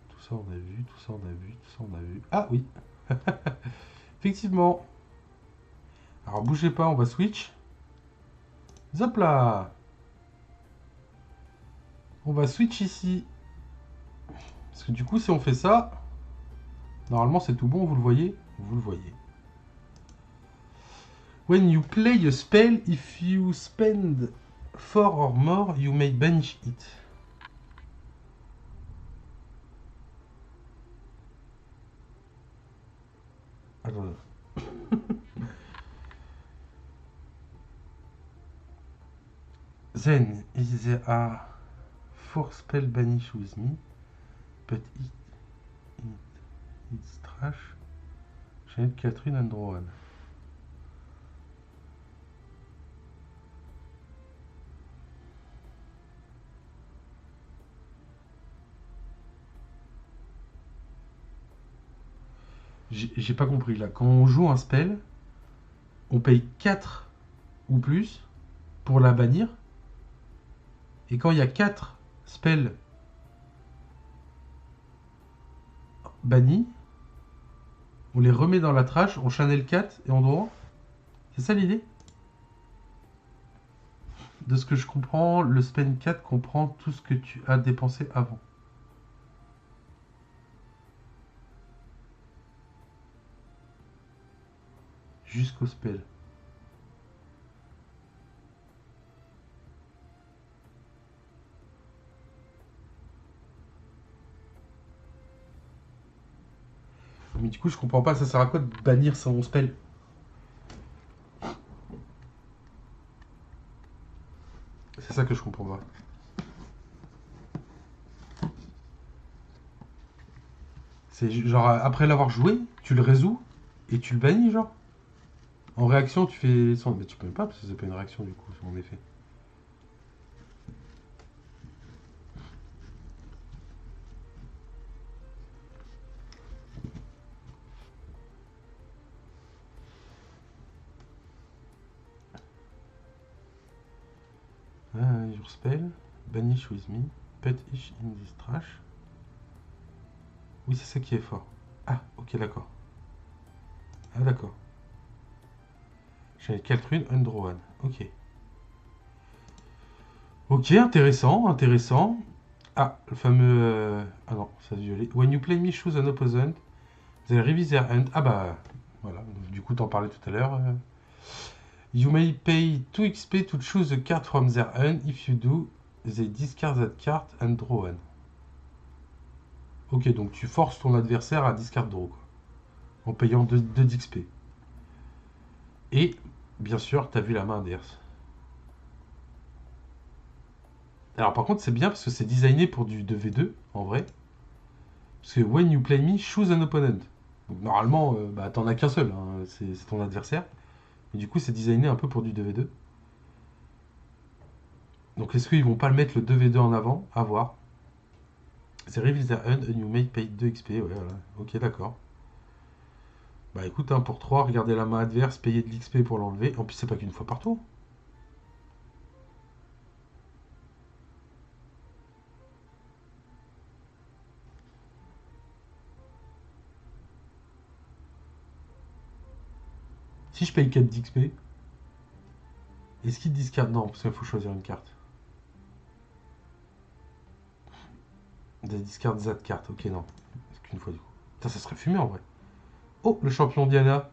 A: Tout ça on a vu, tout ça on a vu, tout ça on a vu. Ah oui. Effectivement. Alors bougez pas, on va switch. Zop là. On va switch ici. Parce que du coup, si on fait ça, normalement c'est tout bon, vous le voyez? Vous le voyez. When you play a spell, if you spend 4 or more, you may banish it. Attends. Then, if there are 4 spell banish with me, but it's trash, Jeanette Catherine and Rowan. J'ai pas compris là. Quand on joue un spell, on paye 4 ou plus pour la bannir. Et quand il y a 4 spells bannis, on les remet dans la trash, on channel 4 et on doit. C'est ça l'idée? De ce que je comprends, le spend 4 comprend tout ce que tu as dépensé avant. Jusqu'au spell. Mais du coup, je comprends pas, ça sert à quoi de bannir son spell? C'est ça que je comprends pas. C'est genre, après l'avoir joué, tu le résous et tu le bannis, genre. En réaction, tu fais son. Mais tu peux même pas, parce que c'est pas une réaction, du coup, en effet. Your spell, banish with me, put each in this trash. Oui, c'est ça qui est fort. Ah, ok, d'accord. Ah, d'accord. J'avais Caltrune, Undraw One. Ok. Ok, intéressant, intéressant. Ah, le fameux. Ah non, ça se violet. When you play me, choose an opposant. They revise their hand. Ah bah, voilà. Du coup, t'en parlais tout à l'heure. You may pay 2 XP to choose a card from their hand. If you do, they discard that card and draw one. Ok, donc tu forces ton adversaire à discard draw, quoi. En payant 2 d'XP. Et, bien sûr, t'as vu la main adverse. Alors par contre, c'est bien parce que c'est designé pour du 2v2, en vrai. Parce que when you play me, choose an opponent. Donc normalement, bah, t'en as qu'un seul, hein, c'est ton adversaire. Et du coup, c'est designé un peu pour du 2v2. Donc est-ce qu'ils vont pas le mettre le 2v2 en avant? À voir. C'est Reveal their hand and you may pay 2 XP. Ouais, voilà. Ok, d'accord. Bah écoute, hein, pour 3, regardez la main adverse, payer de l'XP pour l'enlever. En plus, c'est pas qu'une fois par tour. Si je paye 4 d'XP, est-ce qu'il discard? Non, parce qu'il faut choisir une carte. Des discard Z carte, ok, non. C'est qu'une fois du coup. Putain, ça serait fumé en vrai. Oh, le champion Diana.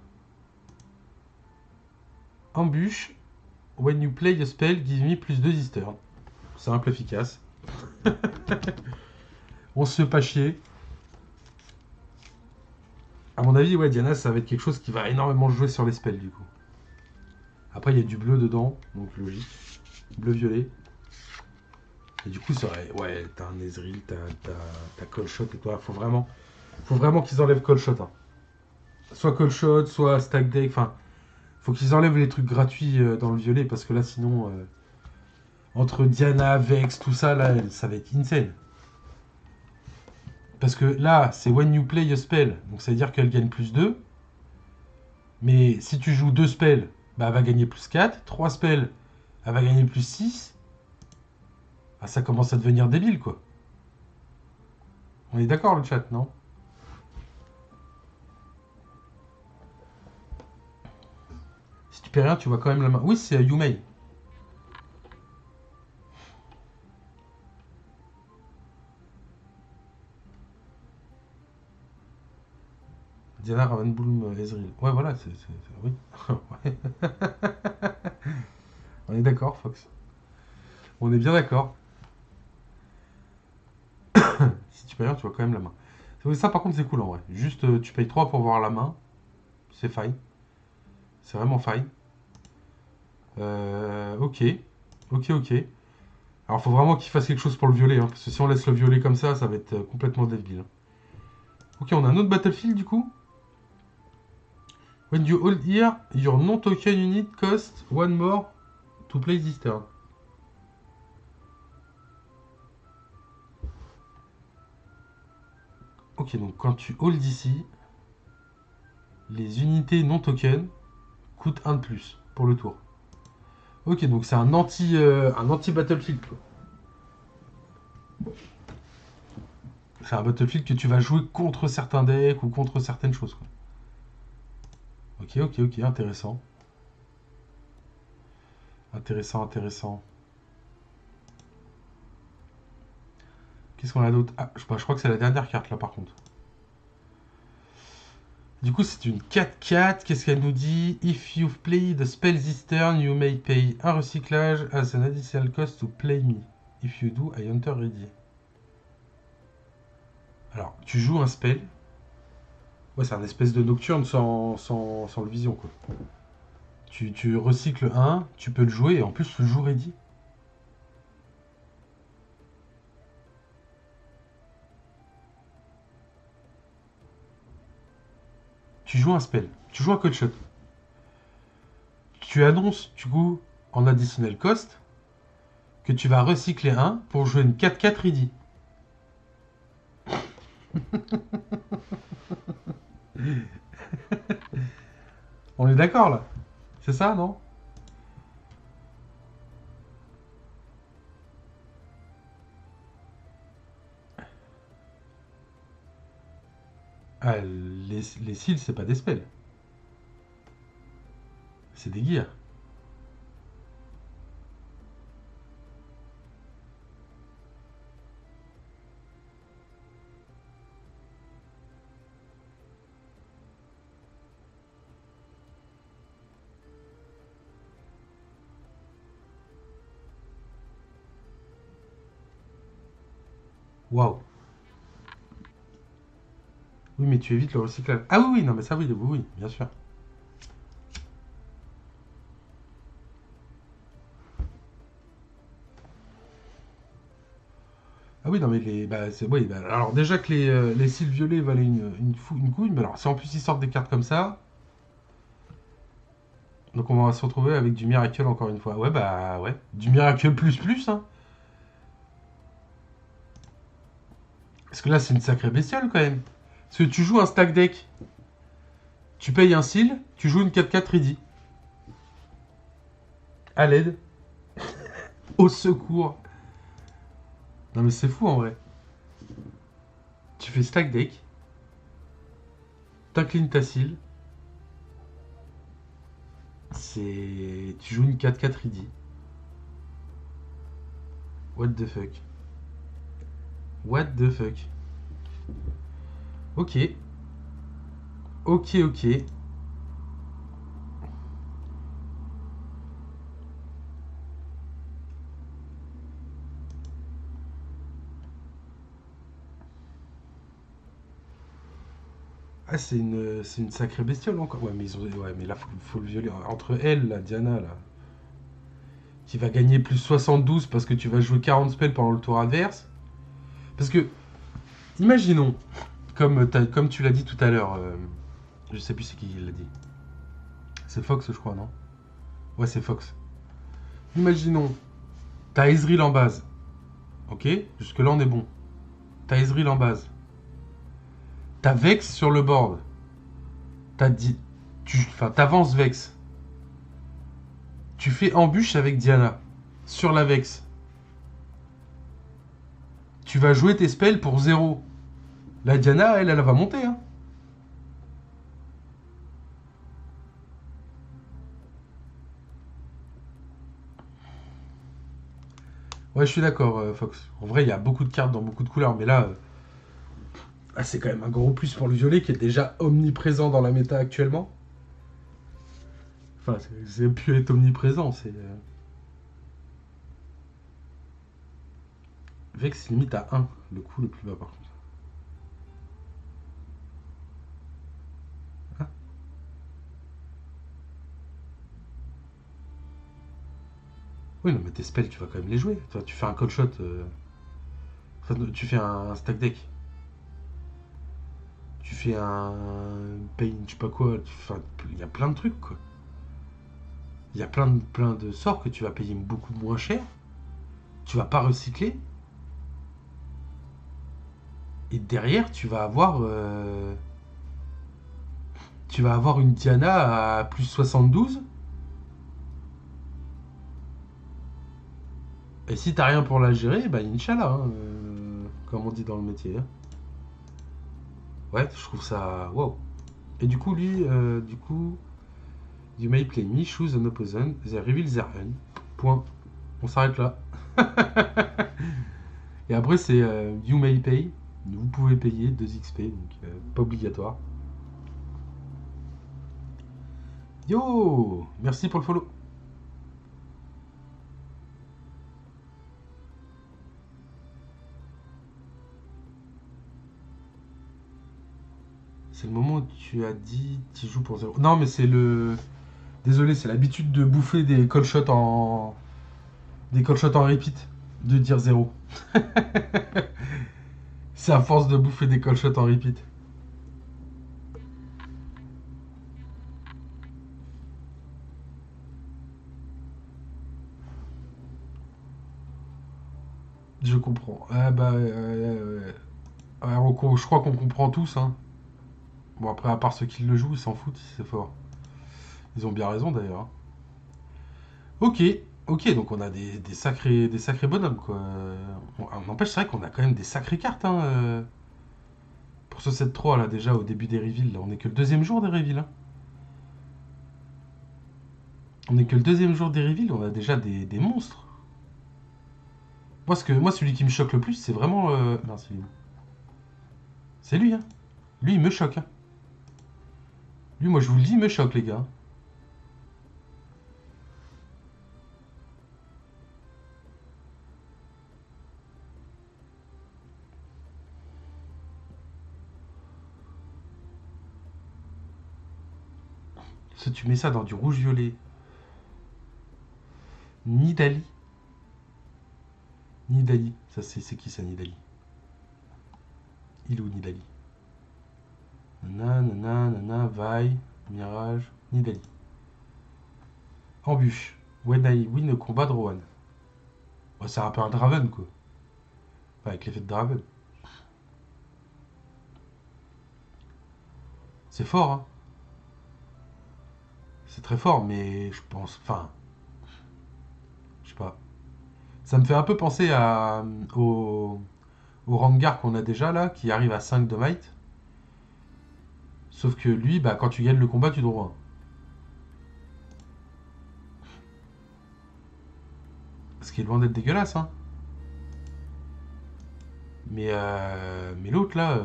A: Embûche. When you play a spell, give me plus 2 Eastern. Simple, efficace. On se fait pas chier. À mon avis, ouais, Diana, ça va être quelque chose qui va énormément jouer sur les spells du coup. Après, il y a du bleu dedans, donc logique. Bleu-violet. Et du coup, ça aurait. Ouais, t'as un Ezreal, t'as Call Shot et toi. Faut vraiment qu'ils enlèvent Call Shot. Hein. Soit Call Shot, soit Stack Deck. Enfin, faut qu'ils enlèvent les trucs gratuits dans le violet parce que là, sinon. Entre Diana, Vex, tout ça, là, ça va être insane. Parce que là, c'est when you play a spell. Donc ça veut dire qu'elle gagne plus 2. Mais si tu joues 2 spells, bah, elle va gagner plus 4. 3 spells, elle va gagner plus 6. Ah, ça commence à devenir débile, quoi. On est d'accord, le chat, non? Si tu paies rien, tu vois quand même la main. Oui, c'est Yumei. Diana, Ravenbloom, Ezreal. Ouais, voilà, oui. Ouais. On est d'accord, Fox. On est bien d'accord. Si tu payes rien, tu vois quand même la main. Oui, ça, par contre, c'est cool en vrai. Juste, tu payes 3 pour voir la main. C'est fine. C'est vraiment fine. Ok. Ok, ok. Alors, faut vraiment qu'il fasse quelque chose pour le violet. Hein, parce que si on laisse le violet comme ça va être complètement débile. Hein. Ok, on a un autre Battlefield du coup. When you hold here, your non-token unit cost one more to play this turn. Ok, donc quand tu hold ici, les unités non-token coûtent un de plus pour le tour. Ok, donc c'est un anti Battlefield. Quoi. C'est un Battlefield que tu vas jouer contre certains decks ou contre certaines choses. Quoi. Ok, ok, ok, intéressant. Intéressant, intéressant. Qu'est-ce qu'on a d'autre? Ah, je crois que c'est la dernière carte là par contre. Du coup, c'est une 4-4. Qu'est-ce qu'elle nous dit? If you've played the spell this turn, you may pay un recyclage as an additional cost to play me. If you do, I enter ready. Alors, tu joues un spell. Ouais, c'est un espèce de nocturne sans le vision, quoi. Tu recycles un, tu peux le jouer, et en plus, le jour ready. Tu joues un spell. Tu joues un code shot. Tu annonces, du coup, en additional cost, que tu vas recycler un pour jouer une 4-4 ready. On est d'accord, là? C'est ça, non? Ah, les seals, c'est pas des spells. C'est des gears. Waouh. Oui, mais tu évites le recyclage. Ah oui, oui, non, mais ça, oui, oui, oui, bien sûr. Ah oui, non, mais oui, alors déjà que les cils violets valaient une couille, mais alors si en plus ils sortent des cartes comme ça, donc on va se retrouver avec du Miracle encore une fois. Ouais, bah ouais. Du Miracle plus plus, hein. Parce que là, c'est une sacrée bestiole quand même. Parce que tu joues un stack deck, tu payes un seal, tu joues une 4-4 ready. À l'aide, au secours. Non, mais c'est fou en vrai. Tu fais stack deck, t'inclines ta seal, tu joues une 4-4 ready. What the fuck? What the fuck? Ok, ok, ok. Ah, c'est une sacrée bestiole encore. Ouais, mais là, faut le violer. Entre elle, la Diana, là, qui va gagner plus 72 parce que tu vas jouer 40 spells pendant le tour adverse. Parce que, imaginons, comme tu l'as dit tout à l'heure, je sais plus c'est qui l'a dit. C'est Fox, je crois, non? Ouais, c'est Fox. Imaginons, t'as Ezreal en base. Ok? Jusque-là, on est bon. T'as Ezreal en base. T'as Vex sur le board. T'as dit. Enfin, t'avances Vex. Tu fais embûche avec Diana. Sur la Vex. Tu vas jouer tes spells pour 0. La Diana, elle va monter. Hein. Ouais, je suis d'accord, Fox. En vrai, il y a beaucoup de cartes dans beaucoup de couleurs, mais là, Ah, c'est quand même un gros plus pour le violet qui est déjà omniprésent dans la méta actuellement. Enfin, c'est plus être omniprésent, c'est... Vex limite à 1, le coup le plus bas par contre. Ah. Oui, non, mais tes spells, tu vas quand même les jouer. Toi, tu fais un call shot, enfin, tu fais un stack deck. Tu fais un pain, je sais pas quoi. Enfin, il y a plein de trucs, quoi. Il y a plein de sorts que tu vas payer beaucoup moins cher. Tu vas pas recycler. Et derrière, tu vas avoir une Diana à plus 72. Et si t'as rien pour la gérer, bah Inch'Allah, hein, comme on dit dans le métier. Hein. Ouais, je trouve ça... Wow. Et du coup, lui, you may play me, choose an opponent, they reveal their hand. Point. On s'arrête là. Et après, c'est you may pay. Vous pouvez payer 2 XP, donc pas obligatoire. Yo, merci pour le follow. C'est le moment où tu as dit tu joues pour 0. Non, mais c'est le... Désolé, c'est l'habitude de bouffer des call shots en... Des call shots en repeat. De dire 0. C'est à force de bouffer des call shots en repeat. Je comprends. Ah bah... je crois qu'on comprend tous, hein. Bon, après, à part ceux qui le jouent, ils s'en foutent si c'est fort. Ils ont bien raison, d'ailleurs. Hein. Ok, ok, donc on a des sacrés bonhommes, quoi. On n'empêche, c'est vrai qu'on a quand même des sacrées cartes, hein. Pour ce 7-3, là, déjà, au début des reveals, là, on est que le deuxième jour des reveals, hein. On est que le deuxième jour des reveals, on a déjà des monstres. Moi, celui qui me choque le plus, c'est vraiment... Non, c'est lui. C'est lui, hein. Lui, il me choque, hein. Lui, moi, je vous le dis, il me choque, les gars. Si tu mets ça dans du rouge-violet. Nidali. Nidali. Ça, c'est qui, ça, Nidali? Il est où, Nidali? Nana, vaille, mirage, Nidali. Embûche. When I win a combat de Rohan. Oh, c'est un peu un Draven, quoi. Enfin, avec l'effet de Draven. C'est fort, hein. C'est très fort, mais je pense... Enfin... Je sais pas. Ça me fait un peu penser au Rengar qu'on a déjà, là, qui arrive à 5 de might. Sauf que lui, bah, quand tu gagnes le combat, tu dois 1. Ce qui est loin d'être dégueulasse, hein. Mais l'autre, là...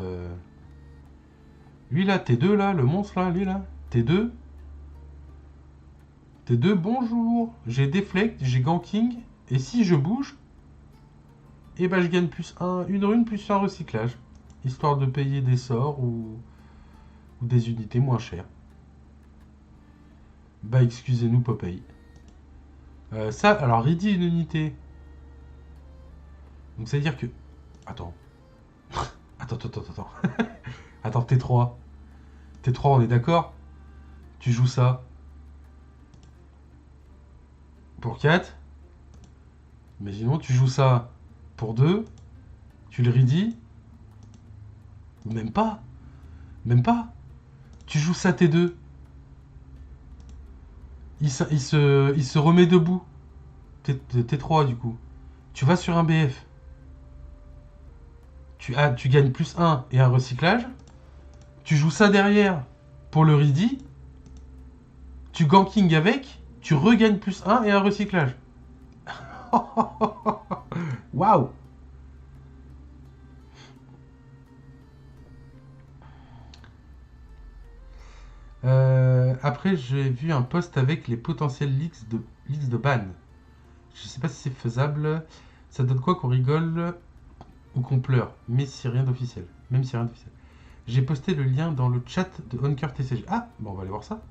A: Lui, là, T2, là, le monstre, là, lui, là. T2. T2, bonjour. J'ai Deflect, j'ai Ganking. Et si je bouge, et bah je gagne une rune plus un recyclage. Histoire de payer des sorts ou des unités moins chères. Bah excusez-nous Popeye. Ça, alors Ready une unité. Donc ça veut dire que... Attends. Attends. Attends, T3. T3, on est d'accord? Tu joues ça. Pour 4. Imaginons, tu joues ça pour 2. Tu le ready. Ou même pas. Même pas. Tu joues ça T2. Il se remet debout. T3 du coup. Tu vas sur un BF. Tu gagnes plus 1 et un recyclage. Tu joues ça derrière pour le ready. Tu ganking avec. Tu regagnes plus 1 et un recyclage. Waouh. Après, j'ai vu un post avec les potentiels leaks de ban. Je sais pas si c'est faisable. Ça donne quoi qu'on rigole ou qu'on pleure, mais si rien d'officiel. Même si rien d'officiel. J'ai posté le lien dans le chat de Honker TCG. Ah, bon, on va aller voir ça.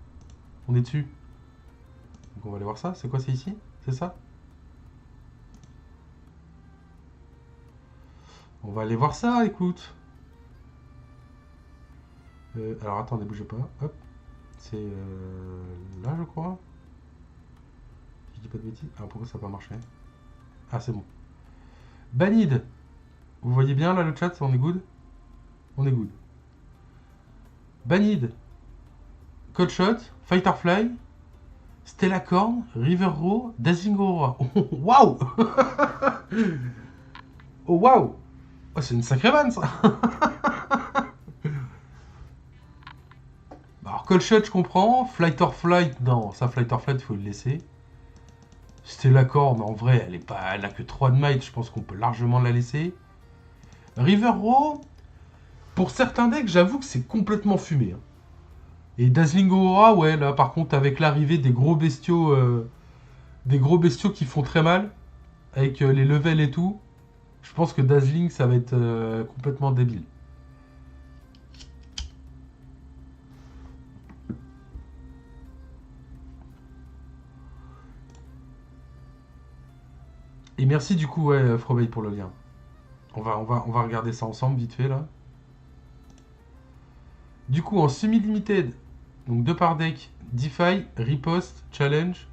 A: On est dessus. Donc on va aller voir ça. C'est quoi, c'est ici? C'est ça? On va aller voir ça, écoute. Alors attendez, bougez pas. Hop. C'est là, je crois. Je dis pas de bêtises. Alors pourquoi ça n'a pas marché? Ah, c'est bon. Banid. Vous voyez bien là le chat, on est good? On est good. Banid. Cold Shot. Fighterfly. Stella Korn. River Raw. Dazzling Aurora. Oh, waouh! Oh, waouh! Oh, c'est une sacrée vanne ça! Alors, Cold Shot, je comprends. Flight or Flight, non, ça, Flight or Flight, il faut le laisser. Stella Korn, en vrai, elle a que 3 de might, je pense qu'on peut largement la laisser. River Raw, pour certains decks, j'avoue que c'est complètement fumé. Hein. Et Dazzling Aurora, ouais, là, par contre, avec l'arrivée des gros bestiaux qui font très mal, avec les levels et tout, je pense que Dazzling, ça va être complètement débile. Et merci du coup, ouais, Frobeil pour le lien. On va regarder ça ensemble vite fait là. Du coup, en semi-limited, donc 2 par deck, Defy, Riposte, Challenge,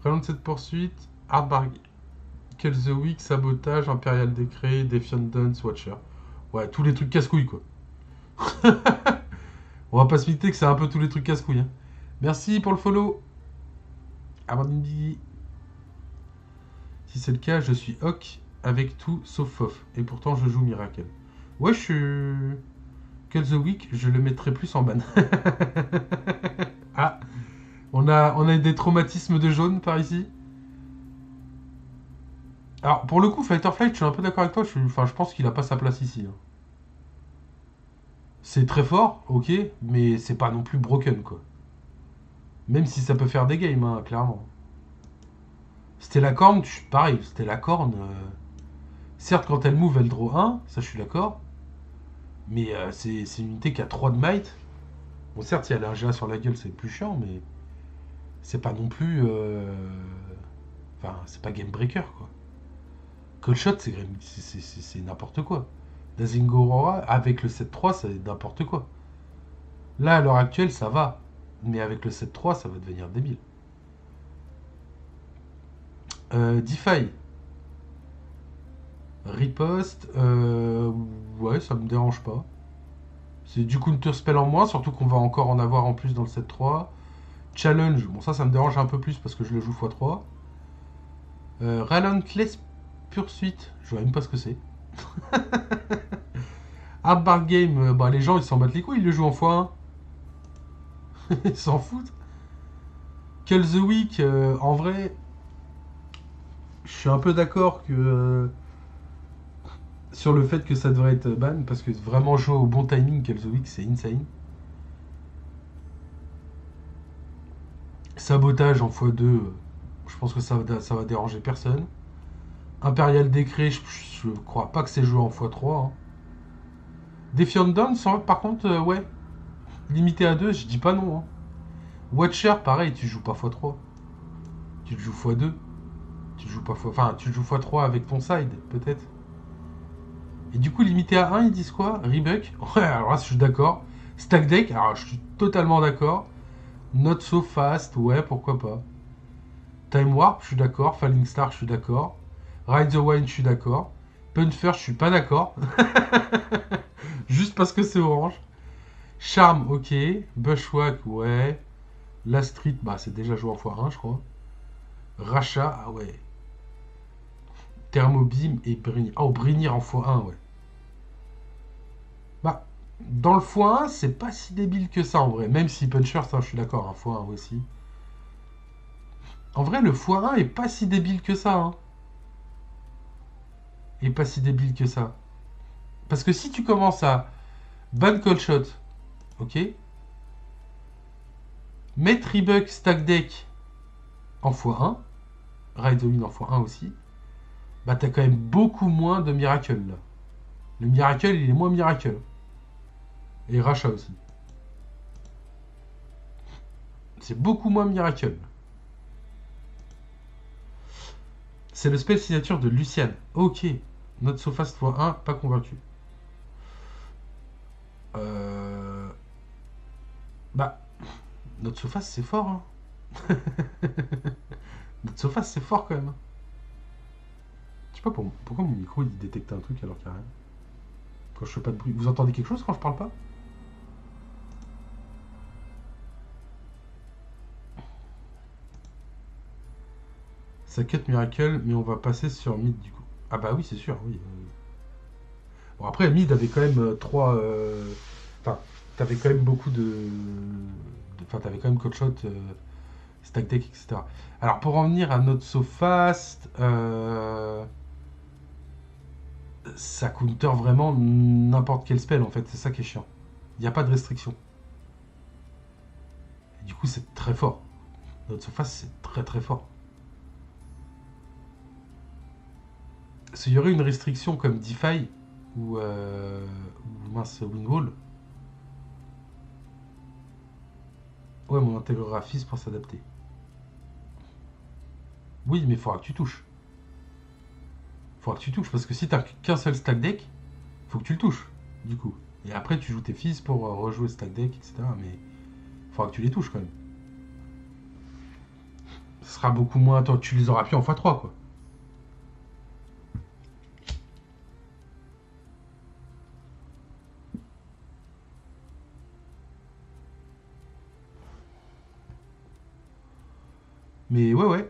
A: Relented Poursuite, Hardbar, Kill the Weak, Sabotage, Imperial Decree, Defiant Dance, Watcher. Ouais, tous les trucs casse-couilles quoi. On va pas se myther que c'est un peu tous les trucs casse-couilles. Hein. Merci pour le follow. Abandon Biggie. Si c'est le cas, je suis Hawk avec tout sauf Fof. Et pourtant, je joue Miracle. Ouais, je suis. Cut the Week, je le mettrai plus en ban. Ah, on a des traumatismes de jaune par ici. Alors, pour le coup, Fighter Flight, je suis un peu d'accord avec toi. Je pense qu'il a pas sa place ici. Hein. C'est très fort, ok, mais c'est pas non plus broken, quoi. Même si ça peut faire des games, hein, clairement. Stella Korn, pareil, Stella Korn. Certes, quand elle move, elle draw 1, ça je suis d'accord. Mais c'est une unité qui a 3 de might. Bon, certes, si elle a un GA sur la gueule, c'est plus chiant, mais c'est pas non plus. Enfin, c'est pas game breaker, quoi. Cold Shot, c'est n'importe quoi. Dazzling Aurora, avec le 7-3, c'est n'importe quoi. Là, à l'heure actuelle, ça va. Mais avec le 7-3, ça va devenir débile. Defy. Riposte. Ouais, ça me dérange pas. C'est du counter spell en moins, surtout qu'on va encore en avoir en plus dans le 7-3. Challenge, bon ça me dérange un peu plus parce que je le joue x3. Relentless Pursuit, je vois même pas ce que c'est. Hardbar Game, bah les gens ils s'en battent les couilles, ils le jouent en x1. Ils s'en foutent. Kill the Week, en vrai, je suis un peu d'accord que sur le fait que ça devrait être ban parce que vraiment jouer au bon timing Kill the Week c'est insane. Sabotage en x2, je pense que ça va déranger personne. Imperial Decree, je crois pas que c'est joué en x3. Hein. Defiant Dance, par contre, ouais. Limité à 2, je dis pas non. Hein. Watcher, pareil, tu joues pas x3. Tu le joues x2. Tu le joues pas Enfin, tu le joues x3 avec ton side, peut-être. Et du coup, limité à 1, ils disent quoi? Rebuck. Ouais, alors là, je suis d'accord. Stack Deck, alors je suis totalement d'accord. Not so fast, ouais, pourquoi pas. Time Warp, je suis d'accord. Falling Star, je suis d'accord. Ride the Wine, je suis d'accord. Punfer, je suis pas d'accord. Juste parce que c'est orange. Charme, ok. Bushwhack, ouais. La Street, bah c'est déjà joué en x1, je crois. Rachat, ah ouais. Thermobim et Brinir. Oh, Brinir en x1, ouais. Bah, dans le x1, c'est pas si débile que ça en vrai. Même si Puncher, ça je suis d'accord, un x1 aussi. En vrai, le x1 est pas si débile que ça. Hein. Et pas si débile que ça. Parce que si tu commences à ban call shot, ok. Mettre Rebuck Stack Deck en x1, Ride the Wind en x1 aussi, bah t'as quand même beaucoup moins de Miracle là. Le Miracle, il est moins Miracle. Et Racha aussi. C'est beaucoup moins Miracle. C'est le spell signature de Luciane. Ok. Note so fast x1, pas convaincu. Bah, notre Sofast c'est fort. Hein. Notre Sofast c'est fort quand même. Hein. Je sais pas pourquoi mon micro il détecte un truc alors qu'il n'y a rien. Quand je fais pas de bruit. Vous entendez quelque chose quand je parle pas? Ça cut Miracle, mais on va passer sur Mid du coup. Ah bah oui, c'est sûr, oui. Bon, après, Mid avait quand même 3. Enfin, t'avais quand même beaucoup de. Enfin, t'avais quand même Code Shot, Stack Deck, etc. Alors, pour en venir à notre So Fast, ça counter vraiment n'importe quel spell en fait, c'est ça qui est chiant. Il n'y a pas de restriction. Et du coup, c'est très fort. Notre So Fast, c'est très très fort. S'il y aurait une restriction comme DeFi ou mince Windwall, ouais, on intégrera Fizz pour s'adapter. Oui, mais il faudra que tu touches. Il faudra que tu touches parce que si t'as qu'un seul stack deck, faut que tu le touches, du coup. Et après, tu joues tes Fizz pour rejouer stack deck, etc. Mais il faudra que tu les touches quand même. Ce sera beaucoup moins. Toi, tu les auras plus en x3, quoi. Mais ouais, ouais.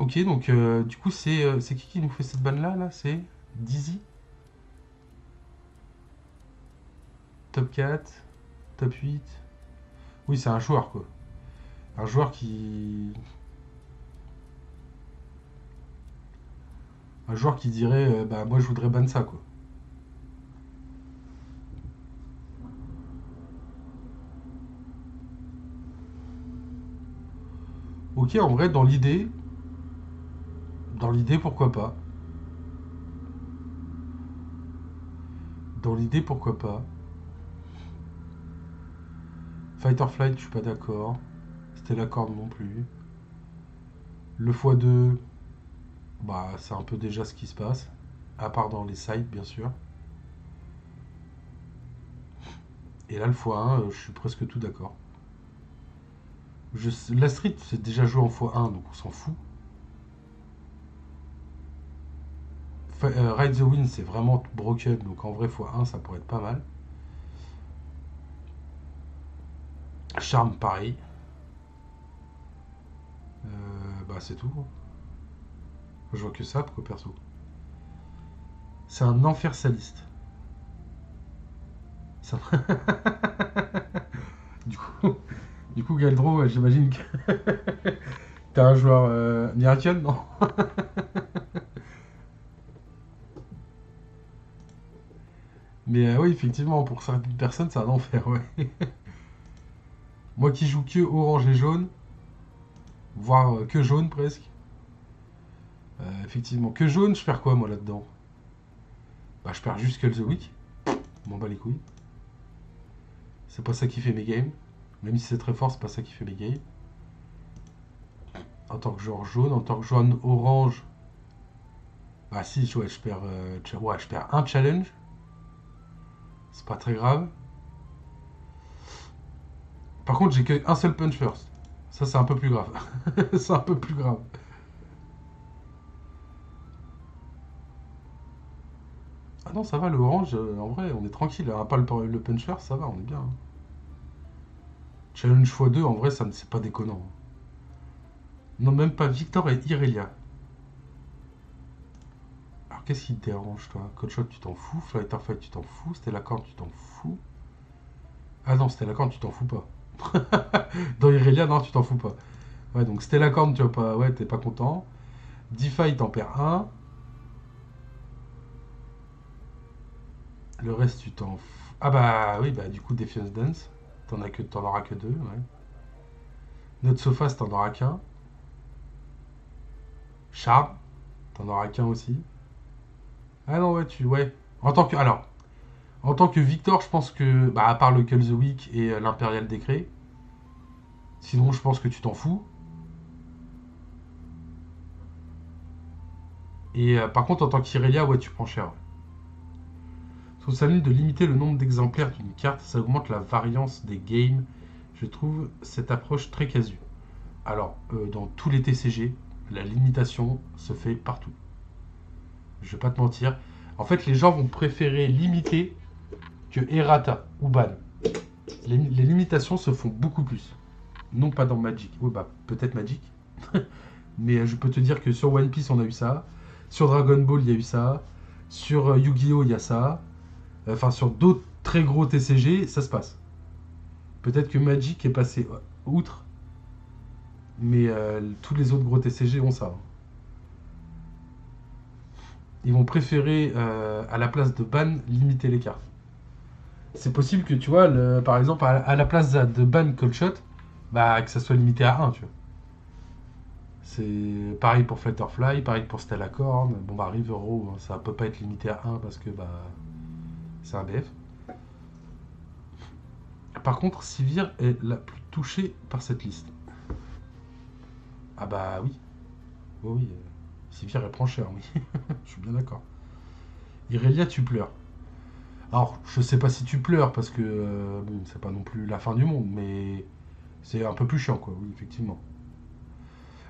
A: Ok, donc du coup, c'est qui nous fait cette banne là C'est Dizzy, top 4, top 8. Oui, c'est un joueur quoi. Un joueur qui. Un joueur qui dirait bah moi je voudrais ban ça quoi. Ok, en vrai, dans l'idée pourquoi pas. Dans l'idée pourquoi pas. Fight or Flight, je suis pas d'accord. C'était la corde non plus. Le x2, bah c'est un peu déjà ce qui se passe. À part dans les sides, bien sûr. Et là, le x1, je suis presque tout d'accord. La street, c'est déjà joué en x1, donc on s'en fout. Ride the Wind, c'est vraiment broken, donc en vrai, x1, ça pourrait être pas mal. Charme, pareil. Bah, c'est tout. Je vois que ça, pourquoi perso. C'est un enfer saliste. Ça... du coup, du coup, Galdro, j'imagine que t'es un joueur miracle, non? Mais oui, effectivement, pour certaines personnes, c'est un enfer, ouais. Moi qui joue que orange et jaune, voire que jaune presque. Effectivement, que jaune, je perds quoi moi là-dedans? Bah, je perds juste Call the Week. Je m'en bats les couilles. C'est pas ça qui fait mes games. Même si c'est très fort, c'est pas ça qui fait mes games. En tant que joueur jaune, en tant que joueur orange. Bah si, ouais, ouais, je perds un challenge. C'est pas très grave. Par contre, j'ai qu'un seul punch first. Ça, c'est un peu plus grave. C'est un peu plus grave. Ah non, ça va, le orange, en vrai, on est tranquille. À part le punch first, ça va, on est bien. Hein. Challenge x2, en vrai, ça c'est pas déconnant. Non, même pas Victor et Irelia. Alors, qu'est-ce qui te dérange, toi? Code Shot, tu t'en fous. Fighter Fight, tu t'en fous. Stella Corn, tu t'en fous. Ah non, Stella Corn, tu t'en fous pas. Dans Irelia, non, tu t'en fous pas. Ouais, donc Stella Corn, tu vas pas. Ouais, t'es pas content. DeFi, t'en perds un. Le reste, tu t'en fous. Ah bah oui, bah du coup, Defiance Dance. T'en auras que deux, ouais. Notre Sophas, t'en auras qu'un. Charme, t'en auras qu'un aussi. Ah non, ouais, ouais. En tant que. Alors, en tant que Victor, je pense que. Bah, à part le Call the Week et l'Imperial Décret. Sinon, je pense que tu t'en fous. Et par contre, en tant qu'Irelia, ouais, tu prends cher. Ouais. Je trouve ça mieux de limiter le nombre d'exemplaires d'une carte, ça augmente la variance des games. Je trouve cette approche très casu. Alors, dans tous les TCG, la limitation se fait partout. Je vais pas te mentir. En fait, les gens vont préférer limiter que errata ou ban. Les limitations se font beaucoup plus. Non pas dans Magic. Oui, bah, peut-être Magic. Mais je peux te dire que sur One Piece, on a eu ça. Sur Dragon Ball, il y a eu ça. Sur Yu-Gi-Oh, il y a ça. Enfin, sur d'autres très gros TCG, ça se passe. Peut-être que Magic est passé outre, mais tous les autres gros TCG ont ça. Ils vont préférer, à la place de ban, limiter les cartes. C'est possible que, tu vois, par exemple, à la place de ban call shot, bah, que ça soit limité à 1, tu vois. C'est pareil pour Flutterfly, pareil pour Stellacorn. Bon, bah, Rivero, ça peut pas être limité à 1 parce que, bah, c'est un BF. Par contre, Sivir est la plus touchée par cette liste. Ah bah oui. Oui, oui. Sivir, elle prend cher, oui. Je suis bien d'accord. Irelia, tu pleures. Alors, je sais pas si tu pleures parce que bon, c'est pas non plus la fin du monde, mais c'est un peu plus chiant, quoi, oui, effectivement.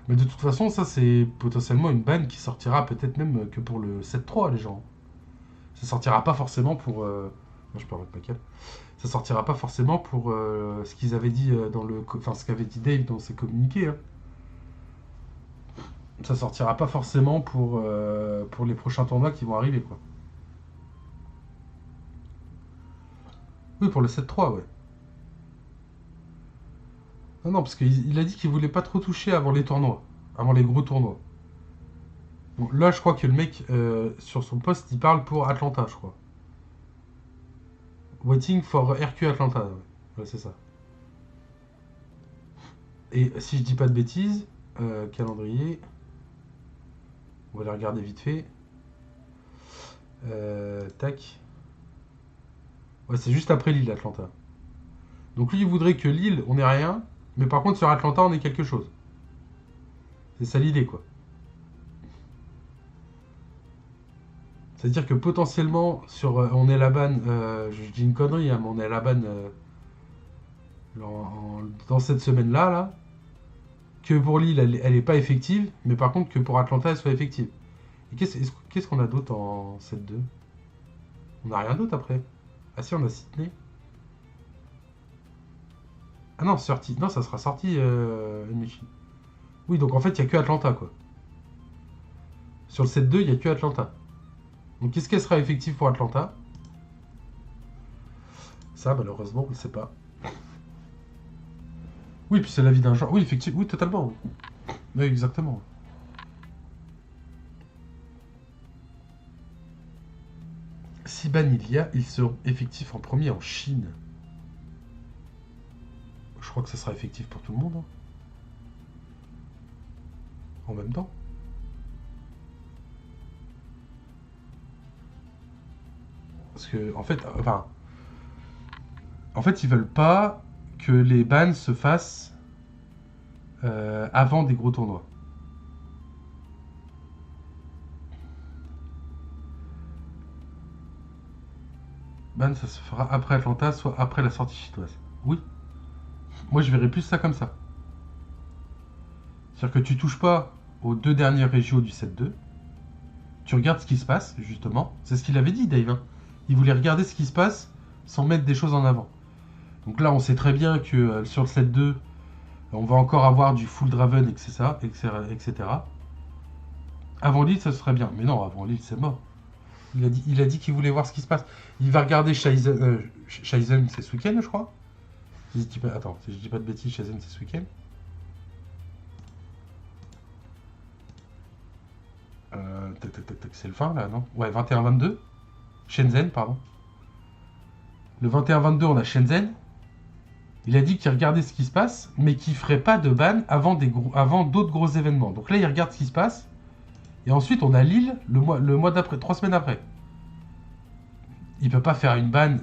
A: Mais de toute façon, ça, c'est potentiellement une banne qui sortira peut-être même que pour le 7-3, les gens. Ça sortira pas forcément pour. Moi, je peux remettre ma cale. Ça sortira pas forcément pour ce qu'ils avaient dit dans le. Enfin, ce qu'avait dit Dave dans ses communiqués. Hein. Ça sortira pas forcément pour les prochains tournois qui vont arriver, quoi. Oui, pour le 7-3, ouais. Non, non, parce qu'il a dit qu'il voulait pas trop toucher avant les tournois. Avant les gros tournois. Bon, là, je crois que le mec, sur son poste, il parle pour Atlanta, je crois. Waiting for RQ Atlanta, ouais. Ouais, c'est ça. Et si je dis pas de bêtises, calendrier, on va aller regarder vite fait. Tac. Ouais, c'est juste après Lille, Atlanta. Donc lui, il voudrait que Lille, on ait rien, mais par contre, sur Atlanta, on ait quelque chose. C'est ça l'idée, quoi. C'est-à-dire que potentiellement, sur on est la banne, je dis une connerie, hein, mais on est la banne dans cette semaine-là, là, que pour Lille, elle est pas effective, mais par contre que pour Atlanta, elle soit effective. Et qu'est-ce qu'on a d'autre en 7-2? On n'a rien d'autre après. Ah si, on a Sydney. Ah non, sorti. Non, ça sera sorti, Michi. Oui, donc en fait, il n'y a que Atlanta, quoi. Sur le 7-2, il n'y a que Atlanta. Donc qu'est-ce qu'elle sera effective pour Atlanta? Ça, malheureusement, on ne sait pas. Oui, puis c'est la vie d'un genre. Oui, effectivement, oui, totalement. Oui, exactement. Si ban il y a, ils seront effectifs en premier en Chine. Je crois que ça sera effectif pour tout le monde. Hein. En même temps. Parce que, en fait, enfin. En fait, ils veulent pas que les bans se fassent avant des gros tournois. Ban, ça se fera après Atlanta, soit après la sortie chinoise. Oui. Moi, je verrais plus ça comme ça. C'est-à-dire que tu touches pas aux deux dernières régions du 7-2. Tu regardes ce qui se passe, justement. C'est ce qu'il avait dit, Dave. Hein. Il voulait regarder ce qui se passe sans mettre des choses en avant. Donc là, on sait très bien que sur le 7-2, on va encore avoir du full Draven, etc. etc. Avant Lille, ça serait bien. Mais non, avant Lille, c'est mort. Il a dit qu'il voulait voir ce qui se passe. Il va regarder Shaizen. Shaizen, c'est ce week-end, je crois. Attends, si je dis pas de bêtises, Shaizen, c'est ce week-end. C'est le 20 là, non? Ouais, 21-22. Shenzhen, pardon. Le 21-22, on a Shenzhen. Il a dit qu'il regardait ce qui se passe, mais qu'il ferait pas de ban avant d'autres gros événements. Donc là, il regarde ce qui se passe. Et ensuite, on a Lille le mois d'après, 3 semaines après. Il peut pas faire une ban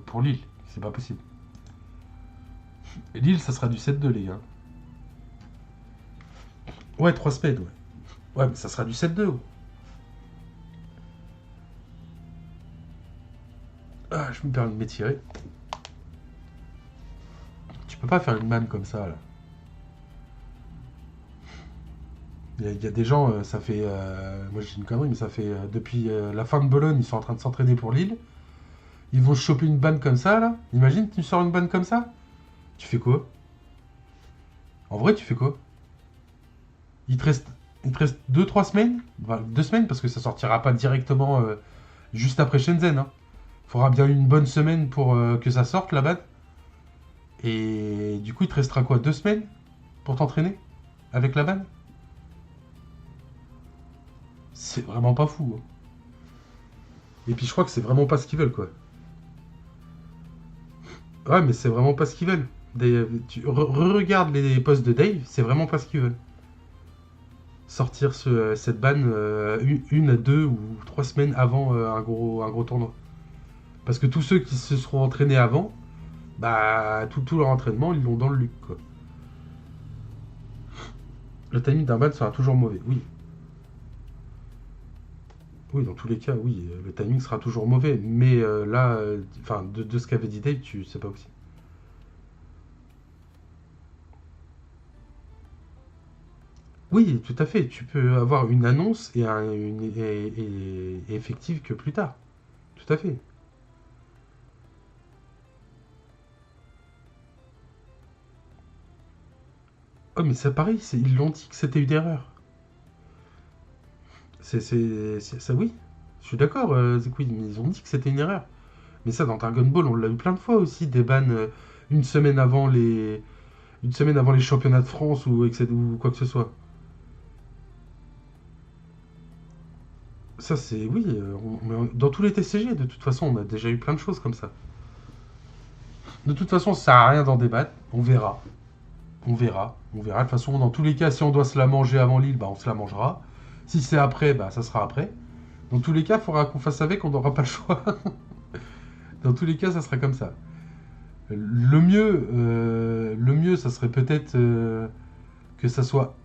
A: pour Lille. C'est pas possible. Et Lille, ça sera du 7-2, les gars. Ouais, 3 semaines, ouais. Ouais, mais ça sera du 7-2. Ouais. Ah, je me permets de m'étirer. Tu peux pas faire une ban comme ça, là. Il y a des gens, ça fait. Moi, je dis une connerie, mais ça fait. Depuis la fin de Bologne, ils sont en train de s'entraîner pour Lille. Ils vont choper une ban comme ça, là. Imagine, tu sors une ban comme ça. Tu fais quoi? En vrai, tu fais quoi? Il te reste 2-3 semaines? Enfin, 2 semaines, parce que ça sortira pas directement juste après Shenzhen. Hein. Faudra bien une bonne semaine pour que ça sorte, la ban. Et du coup, il te restera quoi? 2 semaines pour t'entraîner avec la ban? C'est vraiment pas fou. Hein. Et puis je crois que c'est vraiment pas ce qu'ils veulent, quoi. Ouais, mais c'est vraiment pas ce qu'ils veulent. Tu regardes les posts de Dave, c'est vraiment pas ce qu'ils veulent. Sortir cette ban une à 2 ou 3 semaines avant un gros tournoi. Parce que tous ceux qui se seront entraînés avant, bah tout leur entraînement, ils l'ont dans le luc, quoi. Le timing d'un ban sera toujours mauvais, oui. Oui, dans tous les cas, oui, le timing sera toujours mauvais. Mais là, enfin, de ce qu'avait dit Dave, c'est pas possible. Oui, tout à fait. Tu peux avoir une annonce et effective que plus tard. Tout à fait. Oh, mais c'est pareil, ils l'ont dit que c'était une erreur. Ça, oui. Je suis d'accord, The Queen, mais ils ont dit que c'était une erreur. Mais ça, dans Dragon Ball, on l'a eu plein de fois aussi, des bans une semaine avant les, une semaine avant les championnats de France ou quoi que ce soit. Ça, c'est. Oui, mais dans tous les TCG, de toute façon, on a déjà eu plein de choses comme ça. De toute façon, ça sert à rien d'en débattre. On verra. On verra. On verra. De toute façon, dans tous les cas, si on doit se la manger avant Lille, bah, on se la mangera. Si c'est après, bah, ça sera après. Dans tous les cas, il faudra qu'on fasse avec, on n'aura pas le choix. Dans tous les cas, ça sera comme ça. Le mieux, ça serait peut-être que ça soit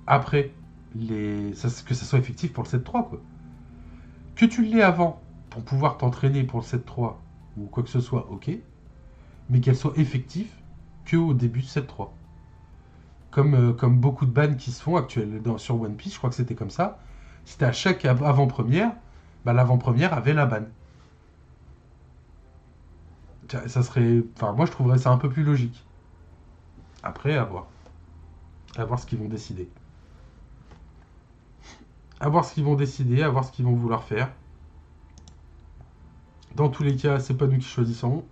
A: après que ça soit effectif pour le 7-3, quoi. Que tu l'aies avant pour pouvoir t'entraîner pour le 7-3 ou quoi que ce soit, ok. Mais qu'elle soit effective qu'au début de 7-3. Comme beaucoup de bans qui se font actuellement sur One Piece, je crois que c'était comme ça. C'était à chaque avant-première, bah, l'avant-première avait la ban. Ça serait. Enfin, moi je trouverais ça un peu plus logique. Après, à voir. À voir ce qu'ils vont décider. À voir ce qu'ils vont décider, à voir ce qu'ils vont vouloir faire. Dans tous les cas, c'est pas nous qui choisissons.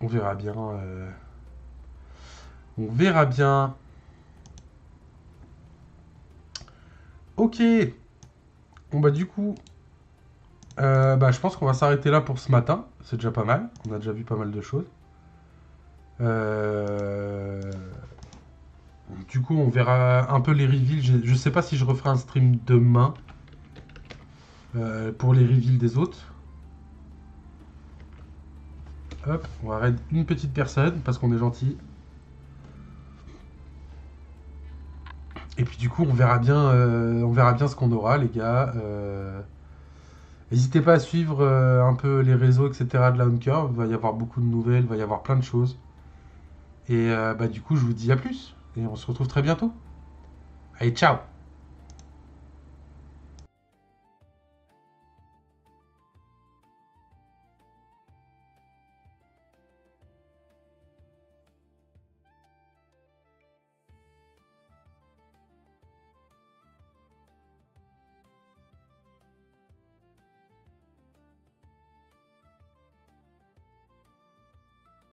A: On verra bien. On verra bien. Ok. Bon bah du coup, bah, je pense qu'on va s'arrêter là pour ce matin. C'est déjà pas mal. On a déjà vu pas mal de choses. Euh, Du coup, on verra un peu les reveals. Je sais pas si je referai un stream demain pour les reveals des autres. Hop, on va raid une petite personne parce qu'on est gentil. Et puis du coup, on verra bien ce qu'on aura, les gars. N'hésitez pas à suivre un peu les réseaux, etc. de la Honker. Il va y avoir beaucoup de nouvelles, il va y avoir plein de choses. Et bah, du coup, je vous dis à plus. Et on se retrouve très bientôt. Allez, ciao!